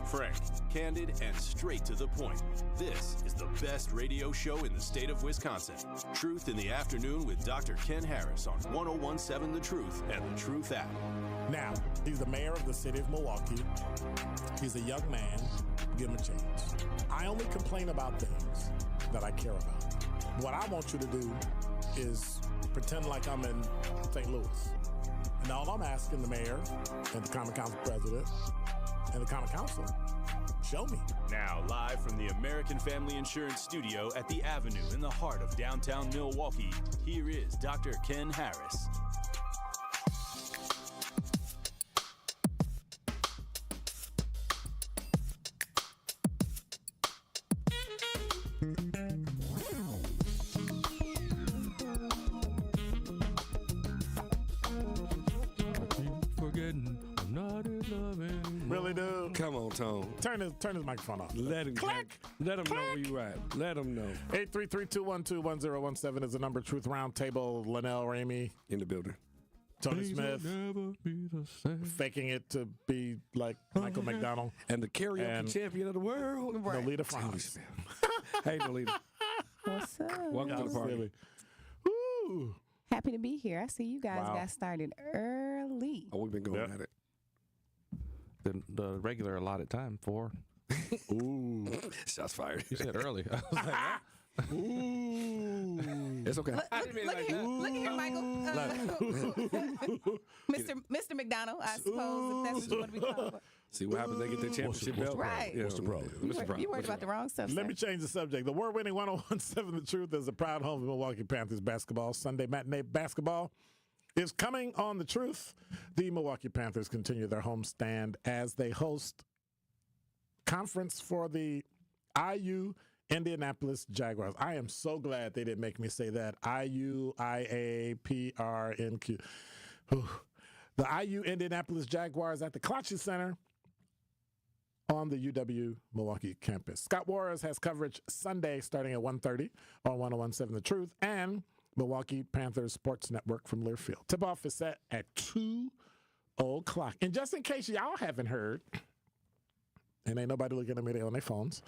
Frank, candid, and straight to the point. This is the best radio show in the state of Wisconsin. Truth in the Afternoon with Dr. Ken Harris on 1017 The Truth and The Truth app. Now, he's the mayor of the city of Milwaukee. He's a young man. Give him a chance. I only complain about things that I care about. What I want you to do is pretend like I'm in St. Louis. And all I'm asking the mayor and the Common Council president and the Common Council, show me. Now, live from the American Family Insurance Studio at the Avenue in the heart of downtown Milwaukee, here is Dr. Ken Harris. Really, dude? Come on, Tone. Turn his microphone off. Let him Click. Let him know where you at. Let him know. 833-212-1017 is the number. Truth Roundtable. Linnell Ramey in the building. Tony Smith faking it to be like Michael McDonald. And the karaoke champion of the world. Nolita France. Hey, Nolita. What's up? Welcome to the party. Woo. Happy to be here. I see you guys got started early. Oh, we've been going at it. The regular allotted time, 4. Ooh. Shots fired. You said early. I was like, It's okay. Look at here, Michael. Mr. McDonald, I suppose, if that's what you want to be called. See what happens? They get their championship belt. Right. What's the problem? You worried about the wrong stuff. Let me change the subject. The award-winning 101.7 The Truth is a proud home of Milwaukee Panthers basketball. Sunday matinee basketball is coming on The Truth. The Milwaukee Panthers continue their homestand as they host conference for the IU Indianapolis Jaguars. I am so glad they didn't make me say that. IUIAPRNQ. The IU Indianapolis Jaguars at the Cloutry Center on the UW Milwaukee campus. Scott Warres has coverage Sunday starting at 1:30 on 101.7 The Truth and Milwaukee Panthers Sports Network from Learfield. Tip-off is set at 2 o'clock. And just in case y'all haven't heard, and ain't nobody looking at me on their phones,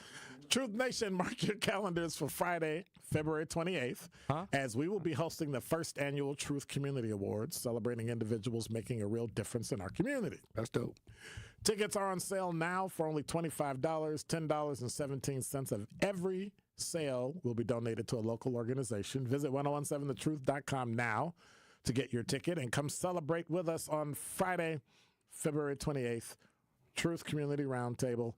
Truth Nation, mark your calendars for Friday, February 28th, as we will be hosting the first annual Truth Community Awards, celebrating individuals making a real difference in our community. That's dope. Tickets are on sale now for only $25, $10.17 of every sale will be donated to a local organization. Visit 1017thetruth.com now to get your ticket and come celebrate with us on Friday, February 28th, Truth Community Roundtable,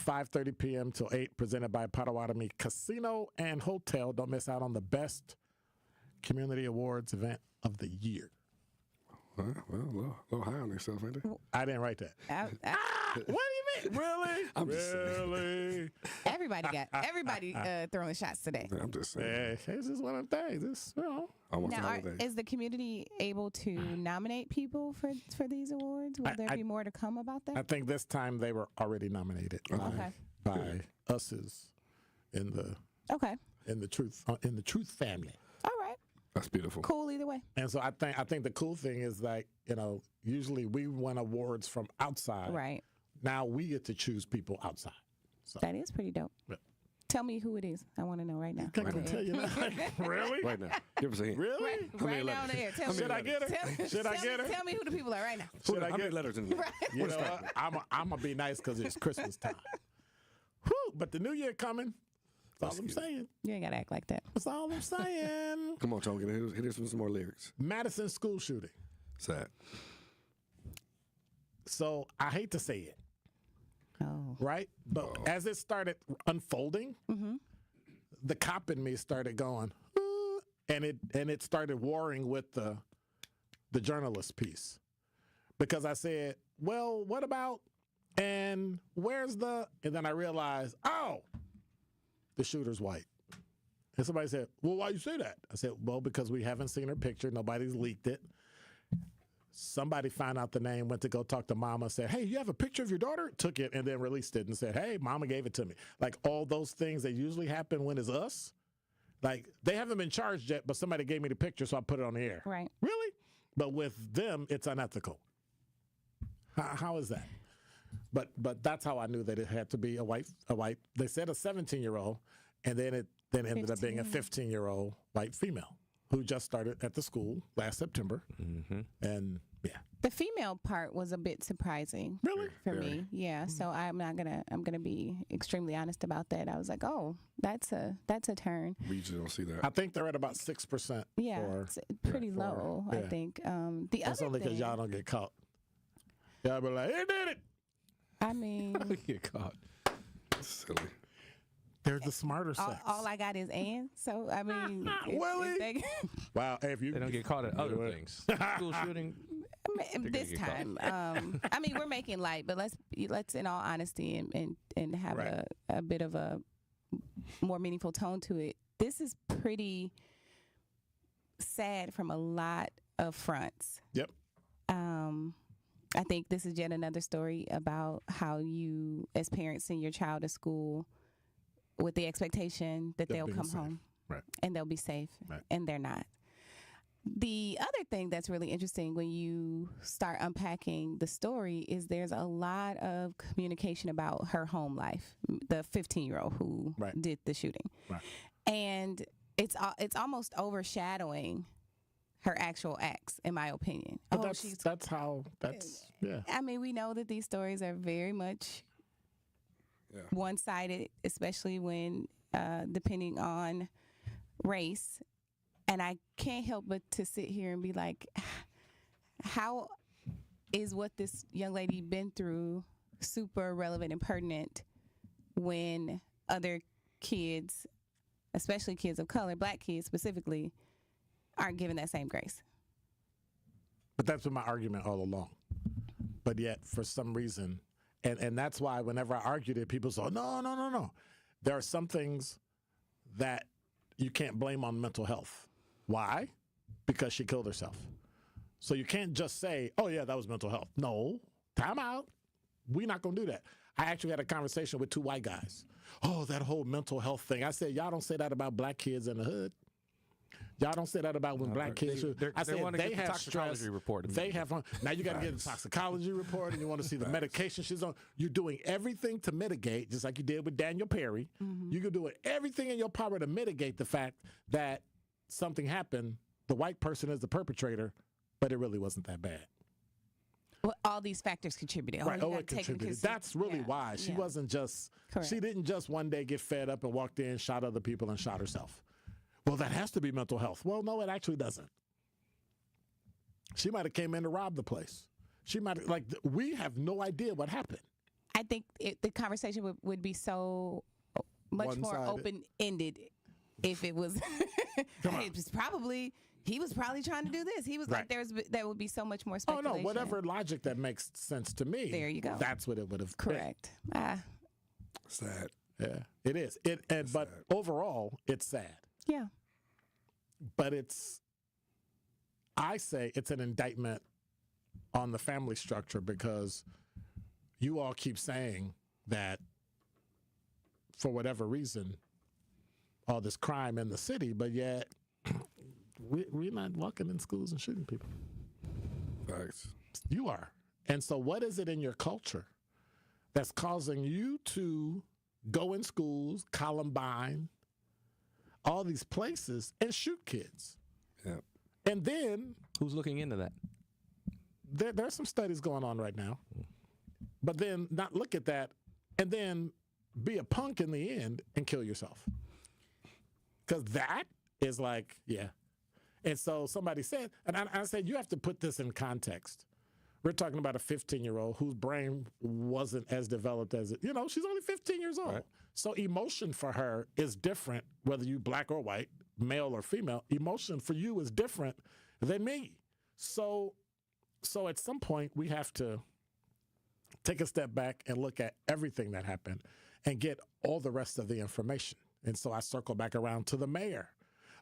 5:30 p.m. till 8, presented by Potawatomi Casino and Hotel. Don't miss out on the best community awards event of the year. Well, a little high on themselves, ain't they? I didn't write that. What do you mean? Really? Really? Everybody throwing shots today. I'm just saying. Hey, this is one of the things. Now, is the community able to nominate people for these awards? Will there be more to come about that? I think this time they were already nominated by us's in the Truth family. All right. That's beautiful. Cool either way. And so I think the cool thing is like, usually we win awards from outside. Right. Now we get to choose people outside. So. That is pretty dope. Yeah. Tell me who it is. I want to know right now. I can tell you now. Really? Right now. Give us a hint. Really? Right now on the air. Should I get her? Should I get her? Tell me who the people are right now. Should I How many get letters in there? Right. You know what? I'm going to be nice because it's Christmas time. Whew, but the new year coming. That's all I'm saying. You ain't got to act like that. That's all I'm saying. Come on, Tonkin. Hit us with some more lyrics. Madison school shooting. Sad. So I hate to say it. Oh. Right? But as it started unfolding, the cop in me started going, and it started warring with the journalist piece. Because I said, well, what about, and where's and then I realized, the shooter's white. And somebody said, well, why you say that? I said, well, because we haven't seen her picture. Nobody's leaked it. Somebody found out the name, went to go talk to mama, said, hey, you have a picture of your daughter? Took it and then released it and said, hey, mama gave it to me. Like all those things that usually happen when it's us. Like they haven't been charged yet, but somebody gave me the picture, so I put it on the air. Right. Really? But with them, it's unethical. How is that? But that's how I knew that it had to be a white. They said a 17-year-old, and then it ended up being a 15-year-old white female who just started at the school last September. Mm-hmm. And yeah, the female part was a bit surprising. Really? For me, yeah. So I'm gonna be extremely honest about that. I was like, oh, that's a turn. We usually don't see that. I think they're at about 6%. Yeah, it's pretty low. I think. That's only because y'all don't get caught. Y'all be like, he did it. I mean, get caught. Silly. There's the smarter sex. All I got is and. So I mean, wow. If you they don't get caught at other things, school shooting. This time, I mean, we're making light, but let's in all honesty and have a bit of a more meaningful tone to it. This is pretty sad from a lot of fronts. Yep. I think this is yet another story about how you, as parents, send your child to school with the expectation that they'll come home and they'll be safe, and they're not. The other thing that's really interesting when you start unpacking the story is there's a lot of communication about her home life, the 15-year-old who did the shooting. Right. And it's almost overshadowing her actual acts, in my opinion. But that's yeah. I mean, we know that these stories are very much one-sided, especially when depending on race. And I can't help but to sit here and be like, how is what this young lady been through super relevant and pertinent when other kids, especially kids of color, black kids specifically, aren't given that same grace? But that's been my argument all along. But yet, for some reason, and that's why whenever I argued it, people say, no. There are some things that you can't blame on mental health. Why? Because she killed herself. So you can't just say, oh, yeah, that was mental health. No, time out. We're not going to do that. I actually had a conversation with two white guys. Oh, that whole mental health thing. I said, y'all don't say that about black kids in the hood. Y'all don't say that about when black kids. I said they have stress. Report they have now. You got to get the toxicology report, and you want to see the medication she's on. You're doing everything to mitigate, just like you did with Daniel Perry. You can do everything in your power to mitigate the fact that something happened. The white person is the perpetrator, but it really wasn't that bad. Well, all these factors contributed. Right. Oh, it contributed. That's really why. She wasn't just. Correct. She didn't just one day get fed up and walked in, shot other people, and shot herself. Well, that has to be mental health. Well, no, it actually doesn't. She might have came in to rob the place. She might have, we have no idea what happened. I think the conversation would be so much more open-ended if it was, he was probably trying to do this. He was like, there would be so much more speculation. Oh, no, whatever logic that makes sense to me. There you go. That's what it would have been. Correct. Sad. Yeah, it is. But overall, it's sad. Yeah. But I say it's an indictment on the family structure because you all keep saying that for whatever reason, all this crime in the city, but yet we're not walking in schools and shooting people. Facts. You are. And so what is it in your culture that's causing you to go in schools, Columbine, all these places, and shoot kids? Yeah. And then... Who's looking into that? There's some studies going on right now. But then not look at that and then be a punk in the end and kill yourself. Because that is like, yeah. And so somebody said, and I said, you have to put this in context. We're talking about a 15-year-old whose brain wasn't as developed as it. She's only 15 years old. Right. So emotion for her is different, whether you black or white, male or female. Emotion for you is different than me. So at some point, we have to take a step back and look at everything that happened and get all the rest of the information. And so I circle back around to the mayor.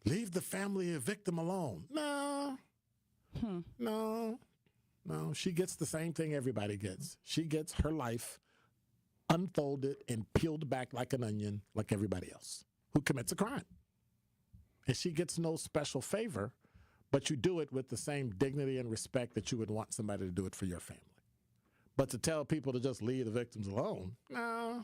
Leave the family of victim alone. No, she gets the same thing everybody gets. She gets her life unfolded and peeled back like an onion like everybody else who commits a crime. And she gets no special favor, but you do it with the same dignity and respect that you would want somebody to do it for your family. But to tell people to just leave the victims alone, no.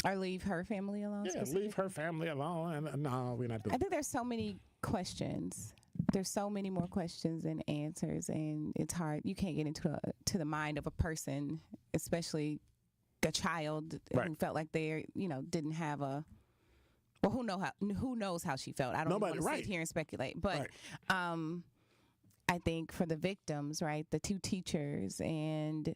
Or leave her family alone? Yeah, leave her family alone. And no, we're not doing I think there's so many questions. There's so many more questions than answers, and it's hard. You can't get into the mind of a person, especially a child who felt like they, didn't have a. Well, who knows how she felt? I don't want to sit here and speculate, but I think for the victims, right, the two teachers and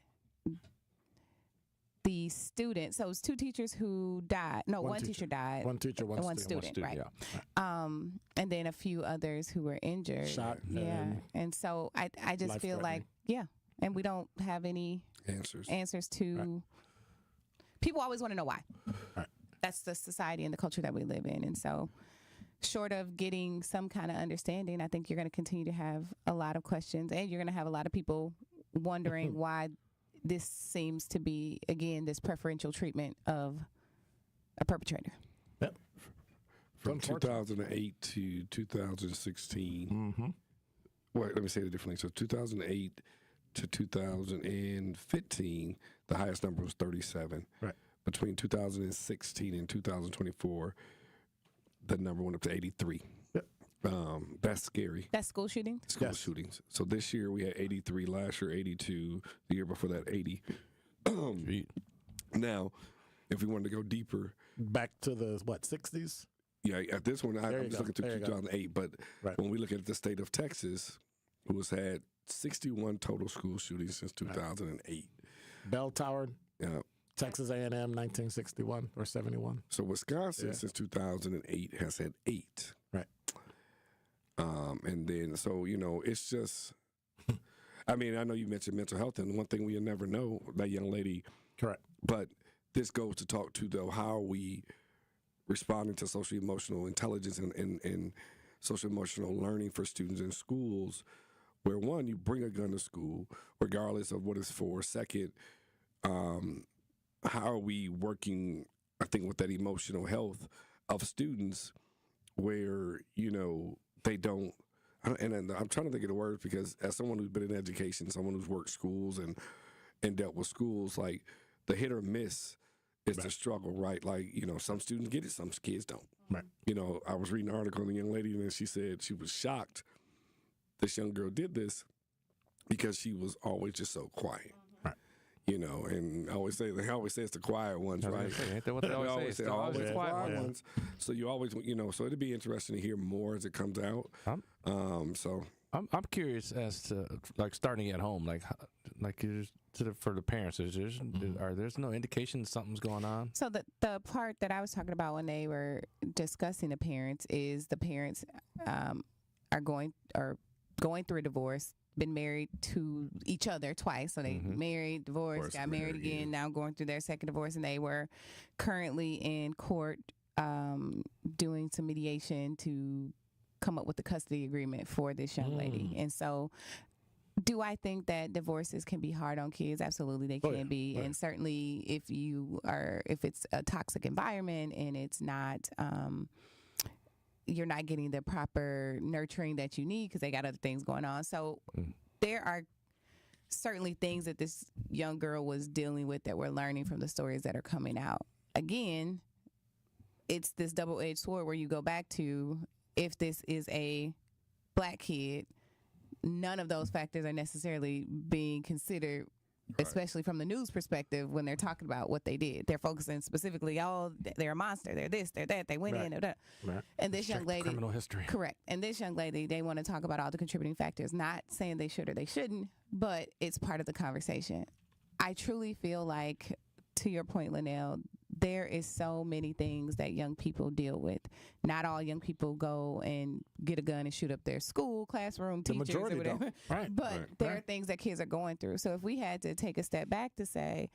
the students. So it was two teachers who died. No, one teacher died. One teacher, one student, right? Yeah. And then a few others who were injured. Shot. Yeah. And so I just feel like, and we don't have any answers to. Right. People always want to know why. Right. That's the society and the culture that we live in. And so short of getting some kind of understanding, I think you're going to continue to have a lot of questions, and you're going to have a lot of people wondering why this seems to be, again, this preferential treatment of a perpetrator. Yep. From 2008 to 2016. Mm-hmm. Well, let me say it differently. So 2008 to 2015, the highest number was 37. Right. Between 2016 and 2024, the number went up to 83. Yep. That's scary. That's school shootings? School shootings. So this year we had 83, last year 82, the year before that 80. Now, if we wanted to go deeper. Back to the, 60s? Yeah, at this one, I'm just looking through 2008. But right. when we look at the state of Texas, who has had 61 total school shootings since 2008. Bell Tower, Texas A&M, 1961 or 71. So Wisconsin, since 2008, has had 8. Right. And then, so, it's just, I mean, I know you mentioned mental health, and one thing we'll never know, that young lady. Correct. But this goes to talk to, though, how are we responding to social emotional intelligence and social emotional learning for students in schools, where one, you bring a gun to school, regardless of what it's for. Second, how are we working, I think, with that emotional health of students where, they don't, and I'm trying to think of the words, because as someone who's been in education, someone who's worked schools and dealt with schools, like the hit or miss is the struggle, right? Like, some students get it, some kids don't. Right. I was reading an article on the young lady, and she said she was shocked this young girl did this because she was always just so quiet. Right. And they always say it's the quiet ones, right? Ain't that what they always say? Always the quiet ones. So you always, so it'd be interesting to hear more as it comes out. I'm curious as to, like, starting at home, for the parents. There's no indication something's going on. So the part that I was talking about when they were discussing the parents is the parents are going through a divorce, been married to each other twice. So they married, divorced, got married again, now going through their second divorce, and they were currently in court doing some mediation to come up with the custody agreement for this young lady. And so, do I think that divorces can be hard on kids? Absolutely, they can be. Right. And certainly if it's a toxic environment and it's not, you're not getting the proper nurturing that you need because they got other things going on. So there are certainly things that this young girl was dealing with that we're learning from the stories that are coming out. Again, it's this double-edged sword where you go back to, if this is a black kid, none of those factors are necessarily being considered, especially from the news perspective, when they're talking about what they did. They're focusing specifically, they're a monster, they're this, they're that, they went in, they're that. Right. And this young lady, criminal history. Correct. And this young lady, they want to talk about all the contributing factors, not saying they should or they shouldn't, but it's part of the conversation. I truly feel like, to your point, Linnell, there is so many things that young people deal with. Not all young people go and get a gun and shoot up their school, classroom, teachers, or whatever. Don't. Right. But there are things that kids are going through. So if we had to take a step back to say,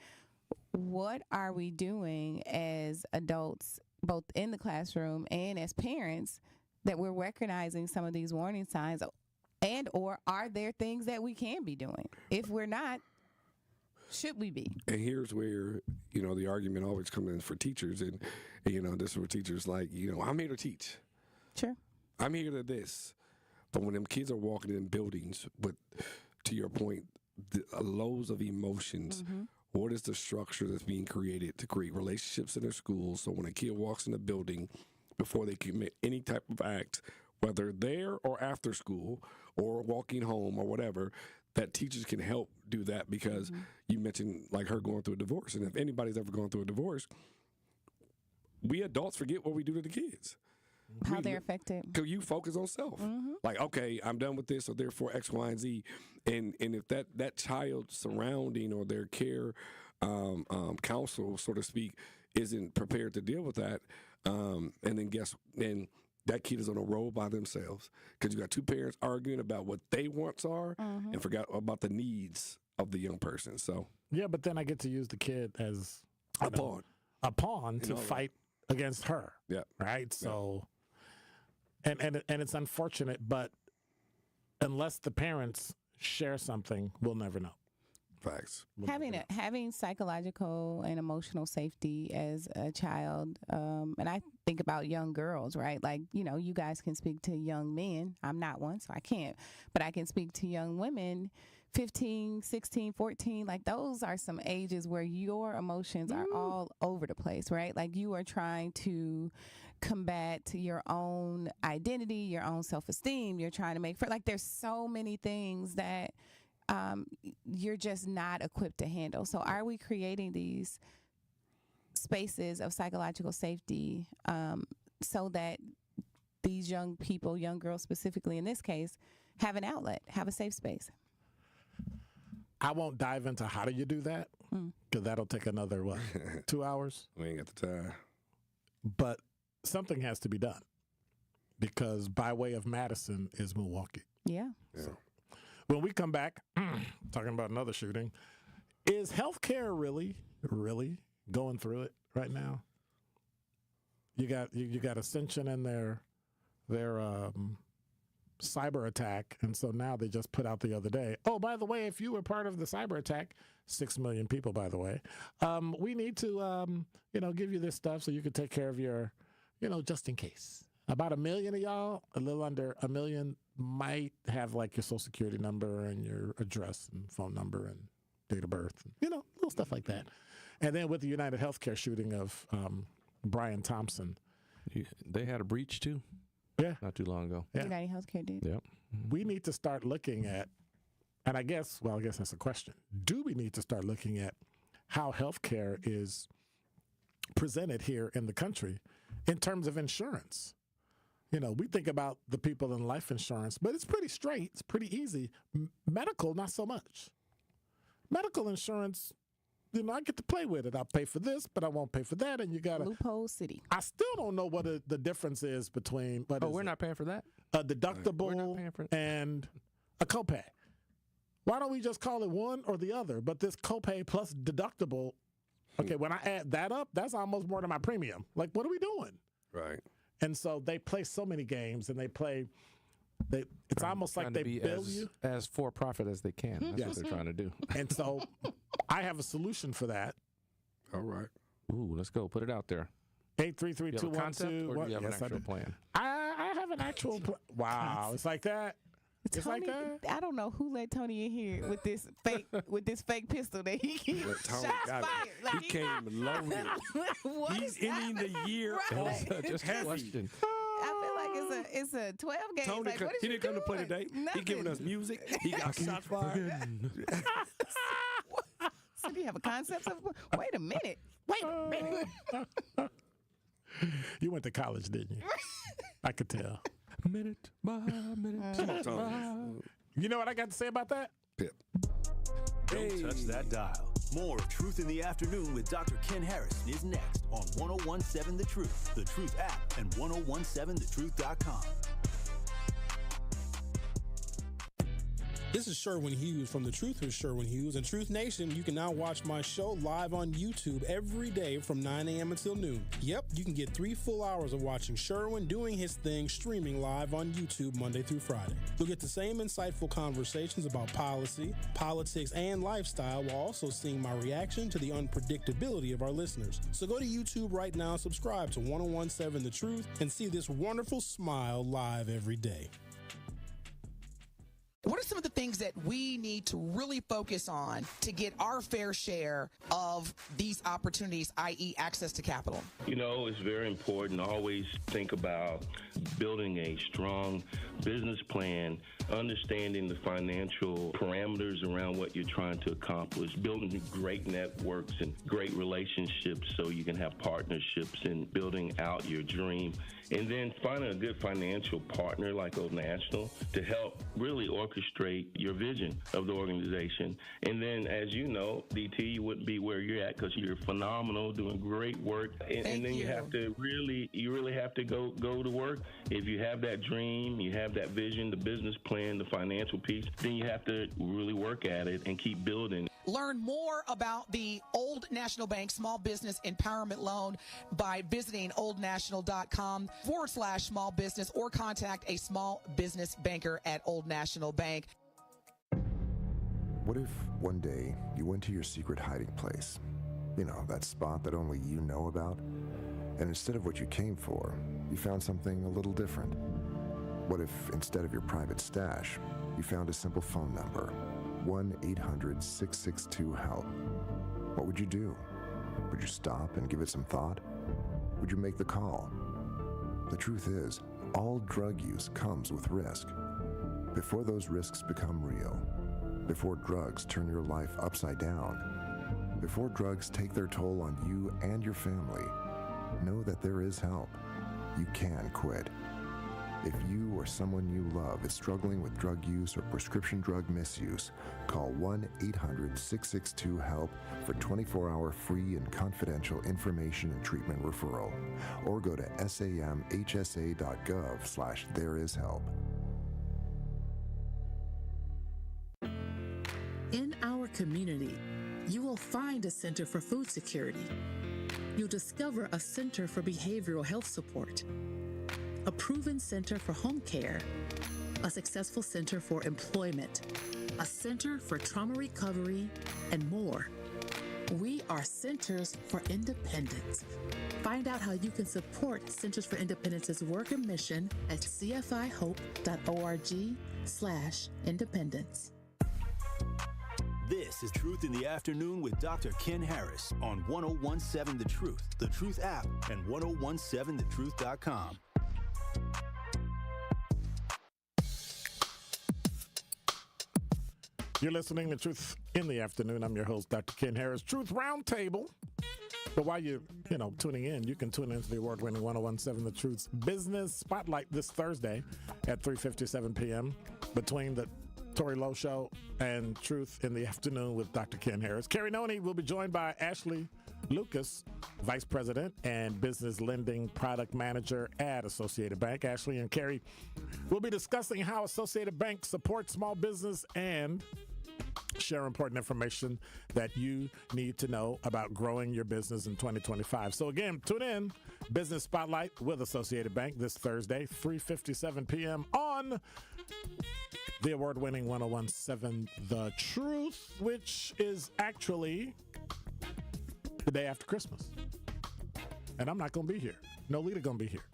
what are we doing as adults, both in the classroom and as parents, that we're recognizing some of these warning signs, and or are there things that we can be doing? If we're not, should we be? And here's where, the argument always comes in for teachers. And this is where teachers like, I'm here to teach. Sure. I'm here to this. But when them kids are walking in buildings with, to your point, the loads of emotions, what is the structure that's being created to create relationships in their schools? So when a kid walks in a building, before they commit any type of act, whether there or after school or walking home or whatever, that teachers can help do that, because you mentioned like her going through a divorce. And if anybody's ever gone through a divorce, we adults forget what we do to the kids. How they're affected. Because you focus on self. Like, okay, I'm done with this, so therefore X, Y, and Z. And if that child's surrounding or their care counsel, so to speak, isn't prepared to deal with that, and then that kid is on a roll by themselves, because you got two parents arguing about what they wants are and forgot about the needs of the young person. So yeah, but then I get to use the kid as a pawn to fight against her. Yeah. Right. So, and it's unfortunate, but unless the parents share something, we'll never know. Facts. Having psychological and emotional safety as a child, and I think about young girls, right? Like, you guys can speak to young men. I'm not one, so I can't. But I can speak to young women, 15, 16, 14. Like, those are some ages where your emotions are all over the place, right? Like, you are trying to combat your own identity, your own self-esteem. You're trying to make friends. Like, there's so many things that you're just not equipped to handle. So are we creating these spaces of psychological safety so that these young people, young girls specifically in this case, have an outlet, have a safe space. I won't dive into how do you do that, because that'll take another, 2 hours? We ain't got the time. But something has to be done, because by way of Madison is Milwaukee. Yeah. So when we come back, talking about another shooting, is healthcare really going through it right now? You got Ascension in their cyber attack, and so now they just put out the other day, oh, by the way, if you were part of the cyber attack, 6 million people, by the way, we need to give you this stuff so you can take care of your, just in case. About 1 million of y'all, a little under 1 million, might have like your social security number and your address and phone number and date of birth, and, little stuff like that. And then with the United Healthcare shooting of Brian Thompson, they had a breach too. Yeah, not too long ago. Yeah. United Healthcare did. Yep. We need to start looking at, and I guess that's a question. Do we need to start looking at how healthcare is presented here in the country in terms of insurance? We think about the people in life insurance, but it's pretty straight. It's pretty easy. Medical, not so much. Medical insurance, I get to play with it. I'll pay for this, but I won't pay for that. And you got loophole city. I still don't know what the difference is between. We're not paying for that. A deductible and a copay. Why don't we just call it one or the other? But this copay plus deductible, okay, when I add that up, that's almost more than my premium. Like, what are we doing? Right. And so they play so many games, and it's almost like they bill you as for profit as they can. That's what they're trying to do. And so I have a solution for that. All right. Ooh, let's go. Put it out there. 833-212. Or do you have an actual plan? I have an actual plan. Wow, it's like that. It's Tony, like that. I don't know who let Tony in here with this fake pistol that he keeps shots fired. He came loaded. He's ending the year just a question. I feel like it's a 12 game. Tony, like, he didn't come to play today. Nothing. He giving us music. He got shots fired. So do you have a concept of? Wait a minute. You went to college, didn't you? I could tell. Minute by minute. You know what I got to say about that? Pip. Don't touch that dial. More of Truth in the Afternoon with Dr. Ken Harrison is next on 1017 The Truth, The Truth app, and 1017thetruth.com. This is Sherwin Hughes from The Truth with Sherwin Hughes. And Truth Nation, you can now watch my show live on YouTube every day from 9 a.m. until noon. Yep, you can get 3 full hours of watching Sherwin doing his thing streaming live on YouTube Monday through Friday. You'll get the same insightful conversations about policy, politics, and lifestyle while also seeing my reaction to the unpredictability of our listeners. So go to YouTube right now, subscribe to 1017 The Truth, and see this wonderful smile live every day. What are some of the things that we need to really focus on to get our fair share of these opportunities, i.e. access to capital? It's very important to always think about building a strong business plan, understanding the financial parameters around what you're trying to accomplish, building great networks and great relationships so you can have partnerships and building out your dream. And then finding a good financial partner like Old National to help really orchestrate your vision of the organization. And then, as you know, DT, you wouldn't be where you're at because you're phenomenal, doing great work. And then you have to really have to go to work. If you have that dream, you have that vision, the business plan, the financial piece, then you have to really work at it and keep building. Learn more about the Old National Bank Small Business Empowerment Loan by visiting oldnational.com/small business or contact a small business banker at Old National Bank. What if one day you went to your secret hiding place? That spot that only you know about? And instead of what you came for, you found something a little different? What if instead of your private stash, you found a simple phone number? 1-800-662-HELP. What would you do? Would you stop and give it some thought? Would you make the call? The truth is, all drug use comes with risk. Before those risks become real, before drugs turn your life upside down, Before drugs take their toll on you and your family, know that there is help. You can quit. If you or someone you love is struggling with drug use or prescription drug misuse, call 1-800-662-HELP for 24-hour free and confidential information and treatment referral, or go to samhsa.gov/thereishelp. In our community, you will find a Center for Food Security. You'll discover a Center for Behavioral Health Support, a proven center for home care, a successful center for employment, a center for trauma recovery, and more. We are Centers for Independence. Find out how you can support Centers for Independence's work and mission at cfihope.org/independence. This is Truth in the Afternoon with Dr. Ken Harris on 1017 The Truth app, and 1017thetruth.com. You're listening to Truth in the Afternoon. I'm your host, Dr. Ken Harris. Truth Roundtable. But while you're, tuning in, you can tune into the award-winning 1017 The Truth's Business Spotlight this Thursday at 3:57 p.m. between the Tori Lowe Show and Truth in the Afternoon with Dr. Ken Harris. Carrie Noni will be joined by Ashley Lucas, Vice President and Business Lending Product Manager at Associated Bank. Ashley and Carrie will be discussing how Associated Bank supports small business and share important information that you need to know about growing your business in 2025. So again, tune in, Business Spotlight with Associated Bank this Thursday, 3:57 p.m. on the award-winning 1017 The Truth, which is actually the day after Christmas. And I'm not going to be here. Nolita going to be here.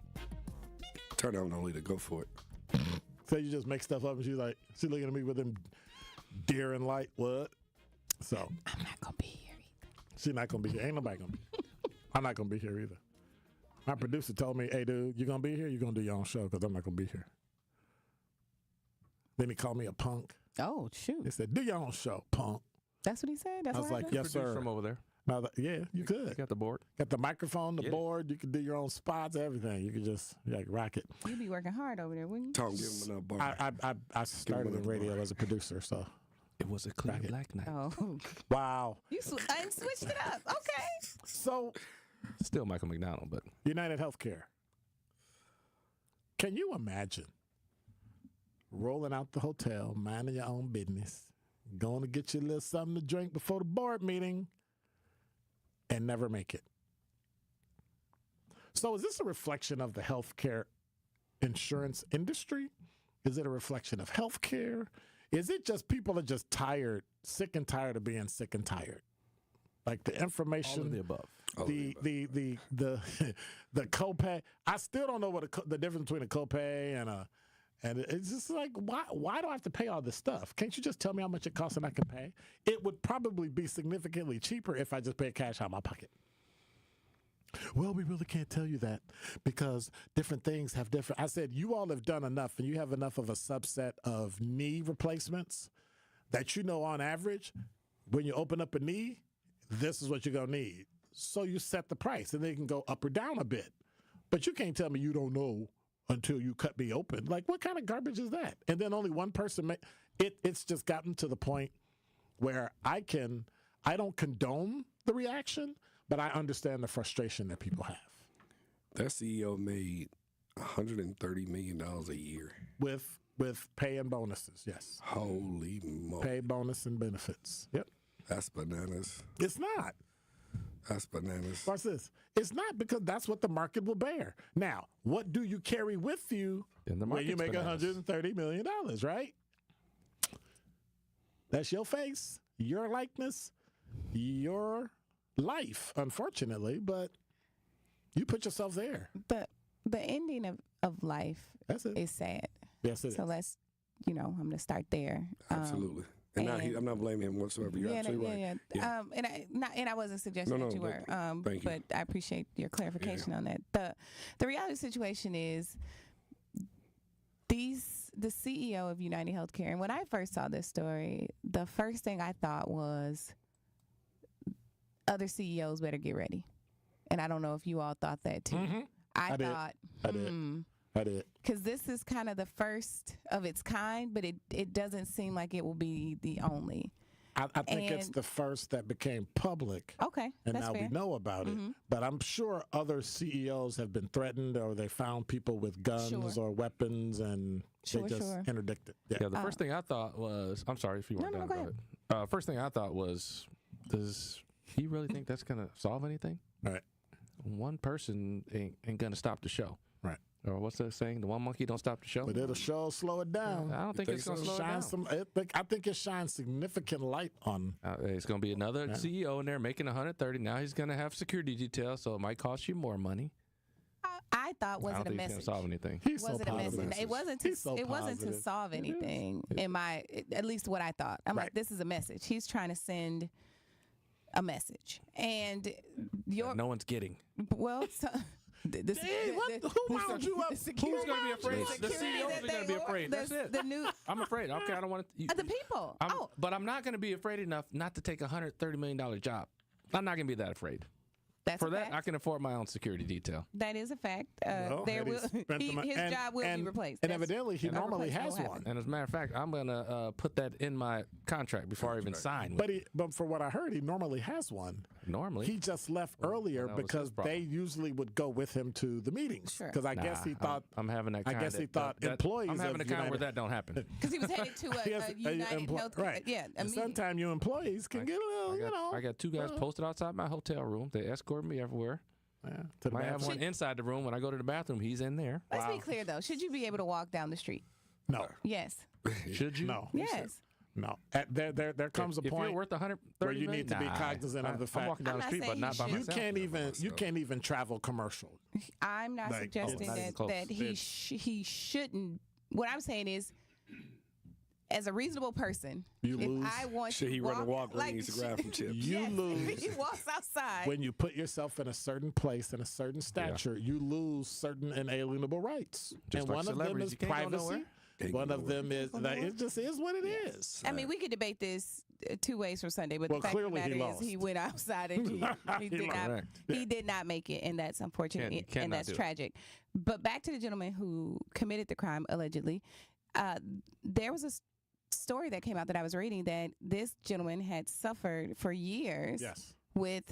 Turn on Nolita. Go for it. So you just make stuff up and she's looking at me with them deer and light. What? So I'm not going to be here either. She's not going to be here. Ain't nobody going to be here. I'm not going to be here either. My producer told me, hey, dude, you going to be here? You're going to do your own show because I'm not going to be here. Then he called me a punk. Oh, shoot. He said, do your own show, punk. That's what he said? That's I was what like, yes, sir. From over there. No, yeah, you could. You got the board. Got the microphone, the board. You can do your own spots, everything. You can just rock it. You'd be working hard over there, wouldn't you? Tom, give him another bar. I started in radio as a producer, so. It was a clear black night. Oh. Wow. You switched it up. Okay. So. Still Michael McDonald, but. United Healthcare. Can you imagine rolling out the hotel, minding your own business, going to get you a little something to drink before the board meeting, and never make it? So is this a reflection of the healthcare insurance industry? Is it a reflection of healthcare? Is it just people are just tired, sick and tired of being sick and tired? Like the information, all of the above. The copay. I still don't know what the difference between a copay and it's just like, why do I have to pay all this stuff? Can't you just tell me how much it costs and I can pay? It would probably be significantly cheaper if I just paid cash out of my pocket. Well, we really can't tell you that because different things have different. I said, you all have done enough and you have enough of a subset of knee replacements that on average, when you open up a knee, this is what you're going to need. So you set the price and they can go up or down a bit. But you can't tell me you don't know until you cut me open. Like, what kind of garbage is that? And then only one person it's just gotten to the point where I don't condone the reaction, but I understand the frustration that people have. That CEO made $130 million a year. With pay and bonuses, yes. Holy moly. Pay, bonus, and benefits. Yep. That's bananas. It's not. That's bananas. Watch this. It's not, because that's what the market will bear. Now, what do you carry with you when you make $130 million, right? That's your face, your likeness, your life, unfortunately, but you put yourself there. The ending of life is sad. Yes, it is. So let's, I'm going to start there. Absolutely. And I'm not blaming him whatsoever. You're absolutely right. Yeah. And I wasn't suggesting that you were. Thank you. But I appreciate your clarification on that. The reality situation is the CEO of United Healthcare, and when I first saw this story, the first thing I thought was other CEOs better get ready. And I don't know if you all thought that too. Mm-hmm. I thought. I did. Because this is kind of the first of its kind, but it doesn't seem like it will be the only. I think it's the first that became public. Okay, and that's now fair. we know about it. But I'm sure other CEOs have been threatened, or they found people with guns or weapons, and they just interdicted. Yeah, the first thing I thought was, I'm sorry if you weren't done about it. First thing I thought was, does he really think that's going to solve anything? Right. One person ain't going to stop the show. Right. Or what's that saying? The one monkey don't stop the show. But it'll slow it down. I don't think it's going to slow it down. I think it shines significant light on. It's going to be another CEO in there making 130. Now he's going to have security details, so it might cost you more money. I thought was I it don't a think message? He's gonna solve anything. He's was so it a positive. message? It wasn't to. It wasn't to solve anything. In my, at least what I thought. I'm like, this is a message. He's trying to send a message, and no one's getting. Well, so, who wound you up? Who's going to be afraid? The CEOs are going to be afraid. That's it. I'm afraid. Okay, I don't want to. The people. But I'm not going to be afraid enough not to take a $130 million job. I'm not going to be that afraid. That's For that, I can afford my own security detail. That is a fact. His job will be replaced. And evidently, he normally has one. And as a matter of fact, I'm going to put that in my contract before I even sign. But for what I heard, he normally has one. Normally. He just left earlier because they usually would go with him to the meetings. Because I guess he thought. I'm having that kind I guess he thought employees. I'm having a kind where that don't happen. Because he was headed to a United Health. Right. Yeah. And sometimes you employees can get a little, I got two guys posted outside my hotel room. They escort me everywhere. Yeah, might have one inside the room. When I go to the bathroom, he's in there. Let's be clear, though. Should you be able to walk down the street? No. Yes. Should you? No. Yes. No. There comes a point if you're worth $130 where you need to be cognizant of the fact. I'm walking down the street, but not by myself. You can't even travel commercial. I'm not suggesting that he shouldn't. What I'm saying is, as a reasonable person, lose. I want should to he walk, run a walk when he needs to grab some chips? You lose. He walks outside. When you put yourself in a certain place and a certain stature, you lose certain inalienable rights. Just and like one of them is privacy. One of them is it just is what it is. I mean, we could debate this 2 ways from Sunday, but the fact of the matter is he went outside and he did not make it, and that's unfortunate and that's tragic. But back to the gentleman who committed the crime allegedly. There was a story that came out that I was reading that this gentleman had suffered for years with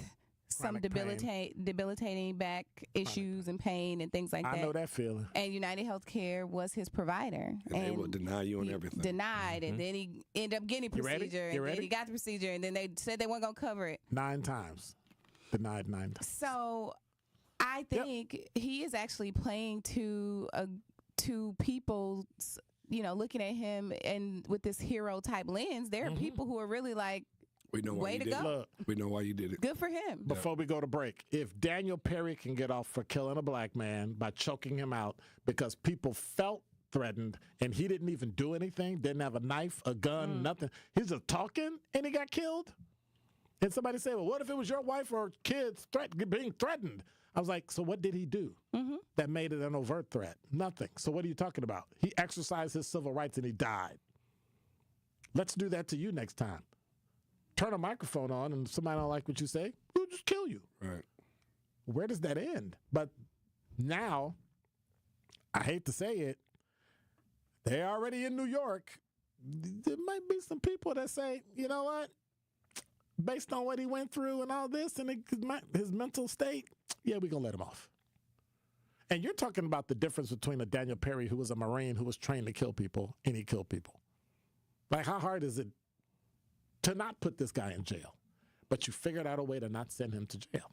some debilitating back issues and pain and things like that. I know that feeling. And United Healthcare was his provider. And they will deny you on everything. Denied, and then he ended up getting a procedure, and then he got the procedure, and then they said they weren't going to cover it. 9 times. Denied 9 times. So I think he is actually playing to people's, looking at him and with this hero type lens. There are people who are really like, we know why way you to did go. it. We know why you did it. Good for him. Before we go to break, if Daniel Perry can get off for killing a black man by choking him out because people felt threatened and he didn't even do anything, didn't have a knife, a gun, nothing. He's just talking and he got killed. And somebody said, well, what if it was your wife or kids being threatened? I was like, so what did he do that made it an overt threat? Nothing. So what are you talking about? He exercised his civil rights and he died. Let's do that to you next time. Turn a microphone on and somebody don't like what you say, we'll just kill you. Right. Where does that end? But now, I hate to say it, they're already in New York. There might be some people that say, you know what? Based on what he went through and all this and his mental state, yeah, we're going to let him off. And you're talking about the difference between a Daniel Perry, who was a Marine who was trained to kill people, and he killed people. Like, how hard is it to not put this guy in jail? But you figured out a way to not send him to jail.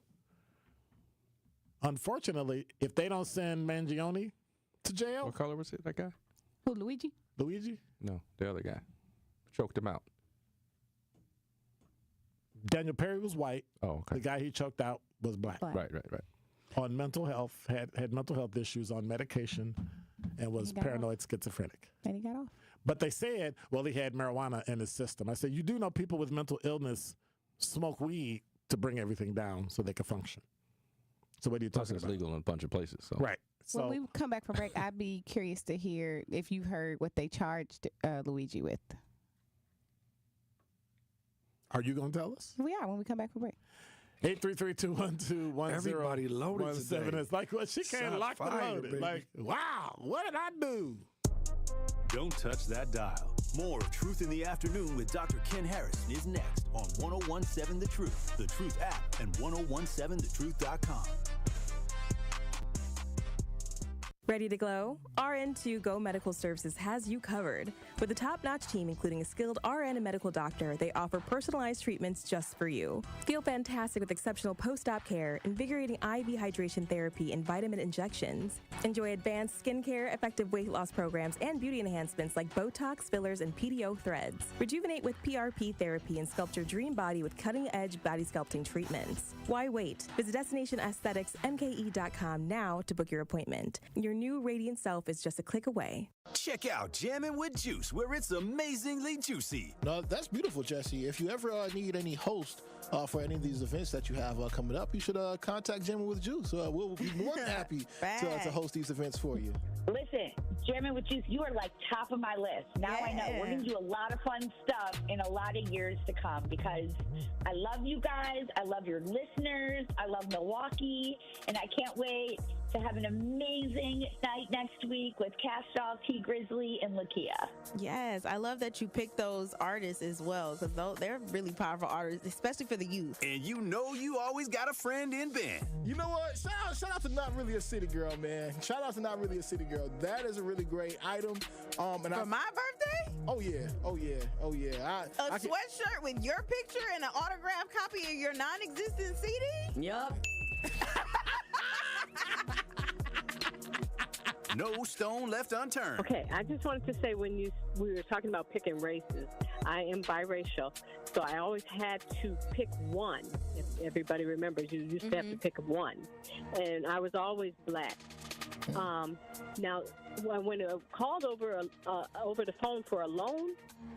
Unfortunately, if they don't send Mangione to jail. What color was it, that guy? Who, Luigi? Luigi? No, the other guy. Choked him out. Daniel Perry was white. Oh, okay. The guy he choked out was black. Right. On mental health, had mental health issues, on medication, and was paranoid schizophrenic. And he got off. But they said, well, he had marijuana in his system. I said, you do know people with mental illness smoke weed to bring everything down so they can function. So what are you talking Plus, about? it's legal in a bunch of places. So. Right. So when we come back from break, I'd be curious to hear if you heard what they charged Luigi with. Are you going to tell us? We are when we come back from break. 833-212-1017. Everybody loaded today. It's like, well, she can't Shot lock the fire, loaded. baby. Like, wow, what did I do? Don't touch that dial. More of Truth in the Afternoon with Dr. Ken Harrison is next on 1017 The Truth, The Truth app, and 1017thetruth.com. Ready to glow? RN2 Go Medical Services has you covered. With a top-notch team, including a skilled RN and medical doctor, they offer personalized treatments just for you. Feel fantastic with exceptional post-op care, invigorating IV hydration therapy, and vitamin injections. Enjoy advanced skincare, effective weight loss programs, and beauty enhancements like Botox, fillers, and PDO threads. Rejuvenate with PRP therapy and sculpt your dream body with cutting-edge body sculpting treatments. Why wait? Visit DestinationAestheticsMKE.com now to book your appointment. Your new radiant self is just a click away. Check out Jammin' with Juice, where it's amazingly juicy. No, that's beautiful, Jesse. If you ever need any host for any of these events that you have coming up, you should contact Jammin' with Juice. We'll be more than happy to host these events for you. Listen, Jammin' with Juice, you are like top of my list. Now I know we're going to do a lot of fun stuff in a lot of years to come because I love you guys. I love your listeners. I love Milwaukee. And I can't wait to have an amazing night next week with Castall, T. Grizzly, and Lakia. Yes, I love that you picked those artists as well because they're really powerful artists, especially for the youth. And you know you always got a friend in band. You know what? Shout out to Not Really a City Girl, man. Shout out to Not Really a City Girl. That is a really great item. And for my birthday? Oh, yeah. A sweatshirt with your picture and an autographed copy of your non-existent CD? Yup. No stone left unturned. Okay, I just wanted to say we were talking about picking races. I am biracial, so I always had to pick one. If everybody remembers, you used to have to pick one. And I was always black. Now, when I called over the phone for a loan,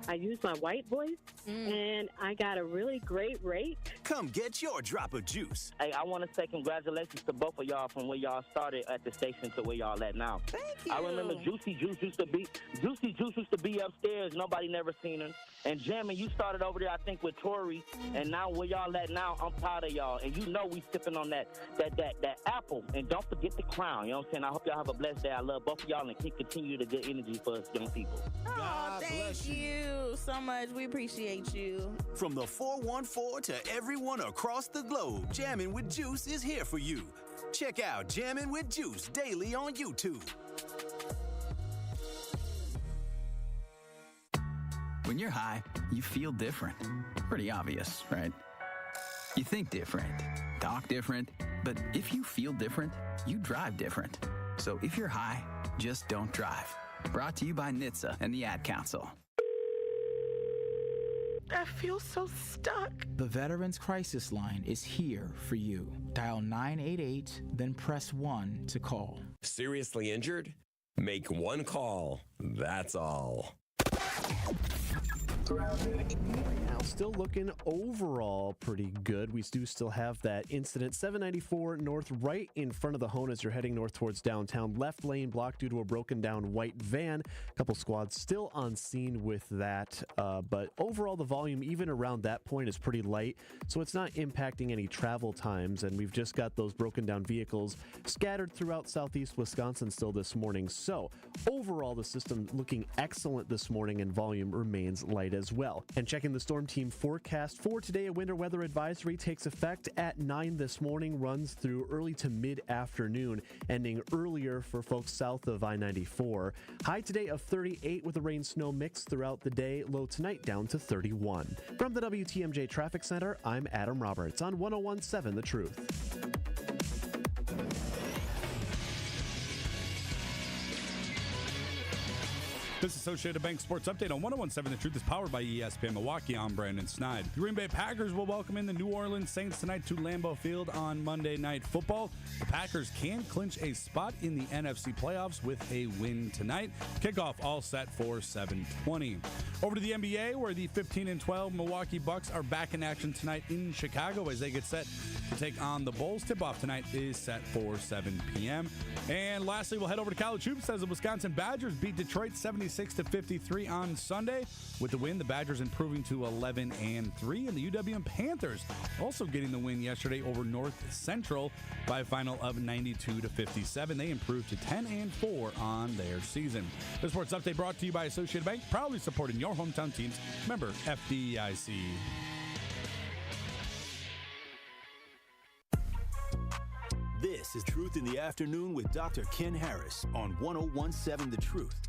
I used my white voice, and I got a really great rate. Come get your drop of juice. Hey, I want to say congratulations to both of y'all from where y'all started at the station to where y'all at now. Thank you. I remember Juicy Juice used to be upstairs. Nobody never seen her. And Jammin', you started over there, I think, with Tori, and now where y'all at now, I'm proud of y'all. And you know we sipping on that apple. And don't forget the crown. You know what I'm saying? I hope y'all have a blessed day. I love both of y'all and keep continue the good energy for us young people. Oh, thank you so much. We appreciate you. From the 414 to everyone across the globe, Jammin' with Juice is here for you. Check out Jammin' with Juice daily on YouTube. When you're high, you feel different. Pretty obvious, right? You think different, talk different, but if you feel different, you drive different. So if you're high, just don't drive. Brought to you by NHTSA and the Ad Council. I feel so stuck. The Veterans Crisis Line is here for you. Dial 988, then press 1 to call. Seriously injured? Make one call. That's all. Now, still looking overall pretty good. We do still have that incident. 794 north, right in front of the Hone as you're heading north towards downtown. Left lane blocked due to a broken down white van. A couple squads still on scene with that. But overall, the volume, even around that point, is pretty light. So it's not impacting any travel times. And we've just got those broken down vehicles scattered throughout southeast Wisconsin still this morning. So overall, the system looking excellent this morning, and volume remains light as well. And checking the Storm Team forecast for today, a winter weather advisory takes effect at 9 this morning, runs through early to mid-afternoon, ending earlier for folks south of I-94. High today of 38 with a rain-snow mix throughout the day, low tonight down to 31. From the WTMJ Traffic Center, I'm Adam Roberts on 1017 The Truth. This Associated Bank Sports Update on 1017 The Truth is powered by ESPN Milwaukee. I'm Brandon Snide. The Green Bay Packers will welcome in the New Orleans Saints tonight to Lambeau Field on Monday Night Football. The Packers can clinch a spot in the NFC playoffs with a win tonight. Kickoff all set for 7:20. Over to the NBA, where the 15-12 Milwaukee Bucks are back in action tonight in Chicago as they get set to take on the Bulls. Tip-off tonight is set for 7 p.m. And lastly, we'll head over to college hoops as the Wisconsin Badgers beat Detroit 76-53 on Sunday. With the win, the Badgers improving to 11-3, and the UWM Panthers also getting the win yesterday over North Central by a final of 92-57. They improved to 10-4 on their season. The Sports Update brought to you by Associated Bank, proudly supporting your hometown teams. Member FDIC. This is Truth in the Afternoon with Dr. Ken Harris on 1017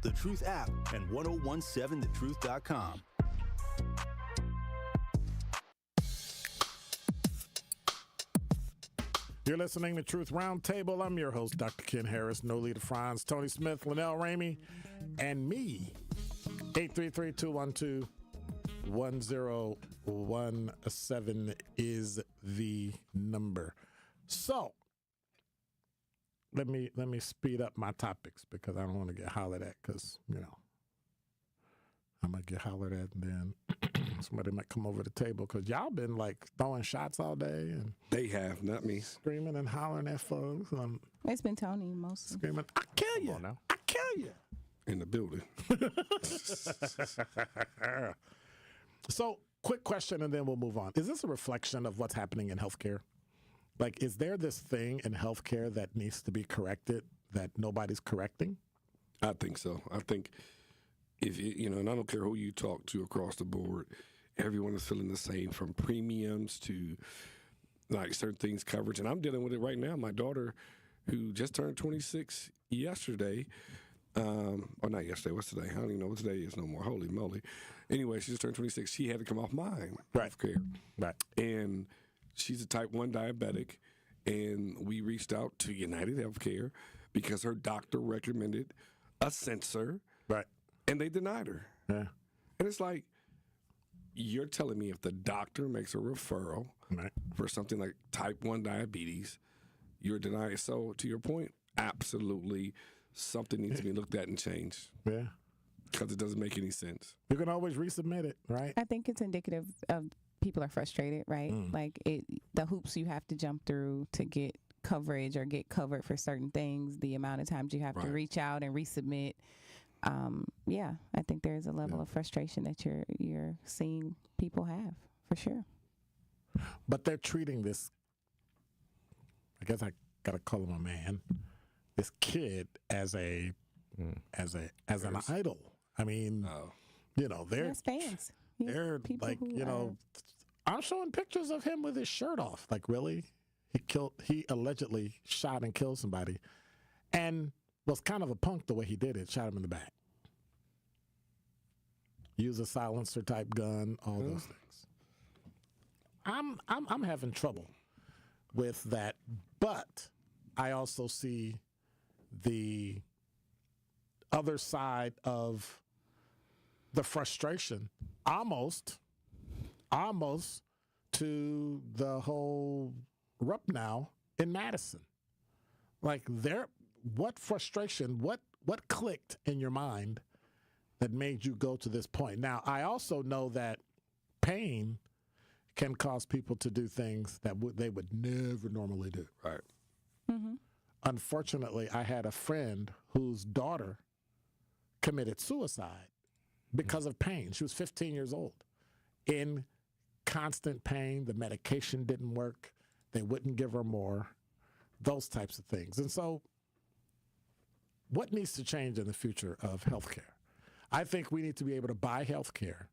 The Truth app, and 1017thetruth.com. You're listening to Truth Roundtable. I'm your host, Dr. Ken Harris, Nolita Franz, Tony Smith, Linnell Ramey, and me. 833-212-1017 is the number. So, let me speed up my topics because I don't want to get hollered at because, I'm going to get hollered at and then somebody might come over the table because y'all been like throwing shots all day. And they have, not me. Screaming and hollering at folks. It's been Tony mostly. Screaming, I kill you. Now. I kill you. In the building. So, quick question and then we'll move on. Is this a reflection of what's happening in healthcare? Like, is there this thing in healthcare that needs to be corrected that nobody's correcting? I think so. I think if and I don't care who you talk to across the board, everyone is feeling the same, from premiums to like certain things coverage. And I'm dealing with it right now. My daughter, who just turned 26 yesterday, or not yesterday, what's today? I don't even know what today is no more. Holy moly. Anyway, she just turned 26. She had to come off mine. Healthcare. Right. And she's a type 1 diabetic, and we reached out to United Healthcare because her doctor recommended a sensor. Right. And they denied her. Yeah. And it's like, you're telling me if the doctor makes a referral for something like type 1 diabetes, you're denying it. So, to your point, absolutely something needs to be looked at and changed. Yeah. Because it doesn't make any sense. You can always resubmit it, right? I think it's indicative of people are frustrated, right? Like the hoops you have to jump through to get coverage or get covered for certain things, the amount of times you have to reach out and resubmit. I think there's a level of frustration that you're seeing people have, for sure. But they're treating this, I guess I gotta call him a man, this kid as an idol. I mean, they're fans. They're like, I'm showing pictures of him with his shirt off. Like, really? He allegedly shot and killed somebody, and was kind of a punk the way he did it. Shot him in the back. Use a silencer type gun. All those things. I'm having trouble with that, but I also see the other side of the frustration, almost to the whole rup now in Madison. Like, what frustration, what clicked in your mind that made you go to this point? Now, I also know that pain can cause people to do things that they would never normally do. Right. Mm-hmm. Unfortunately, I had a friend whose daughter committed suicide because of pain. She was 15 years old, in constant pain. The medication didn't work. They wouldn't give her more, those types of things. And so what needs to change in the future of healthcare? I think we need to be able to buy healthcare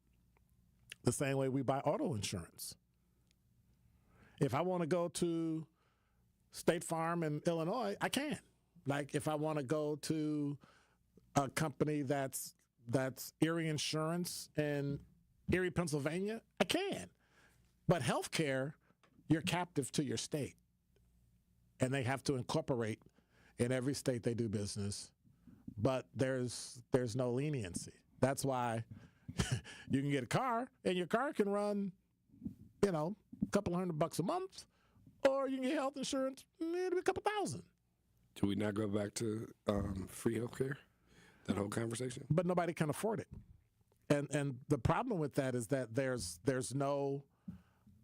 the same way we buy auto insurance. If I want to go to State Farm in Illinois, I can. Like, if I want to go to a company that's Erie Insurance in Erie, Pennsylvania, I can. But healthcare, you're captive to your state. And they have to incorporate in every state they do business. But there's no leniency. That's why you can get a car, and your car can run, a couple $100 a month, or you can get health insurance, maybe a couple $1,000. Do we not go back to free healthcare? That whole conversation? But nobody can afford it. And the problem with that is that there's no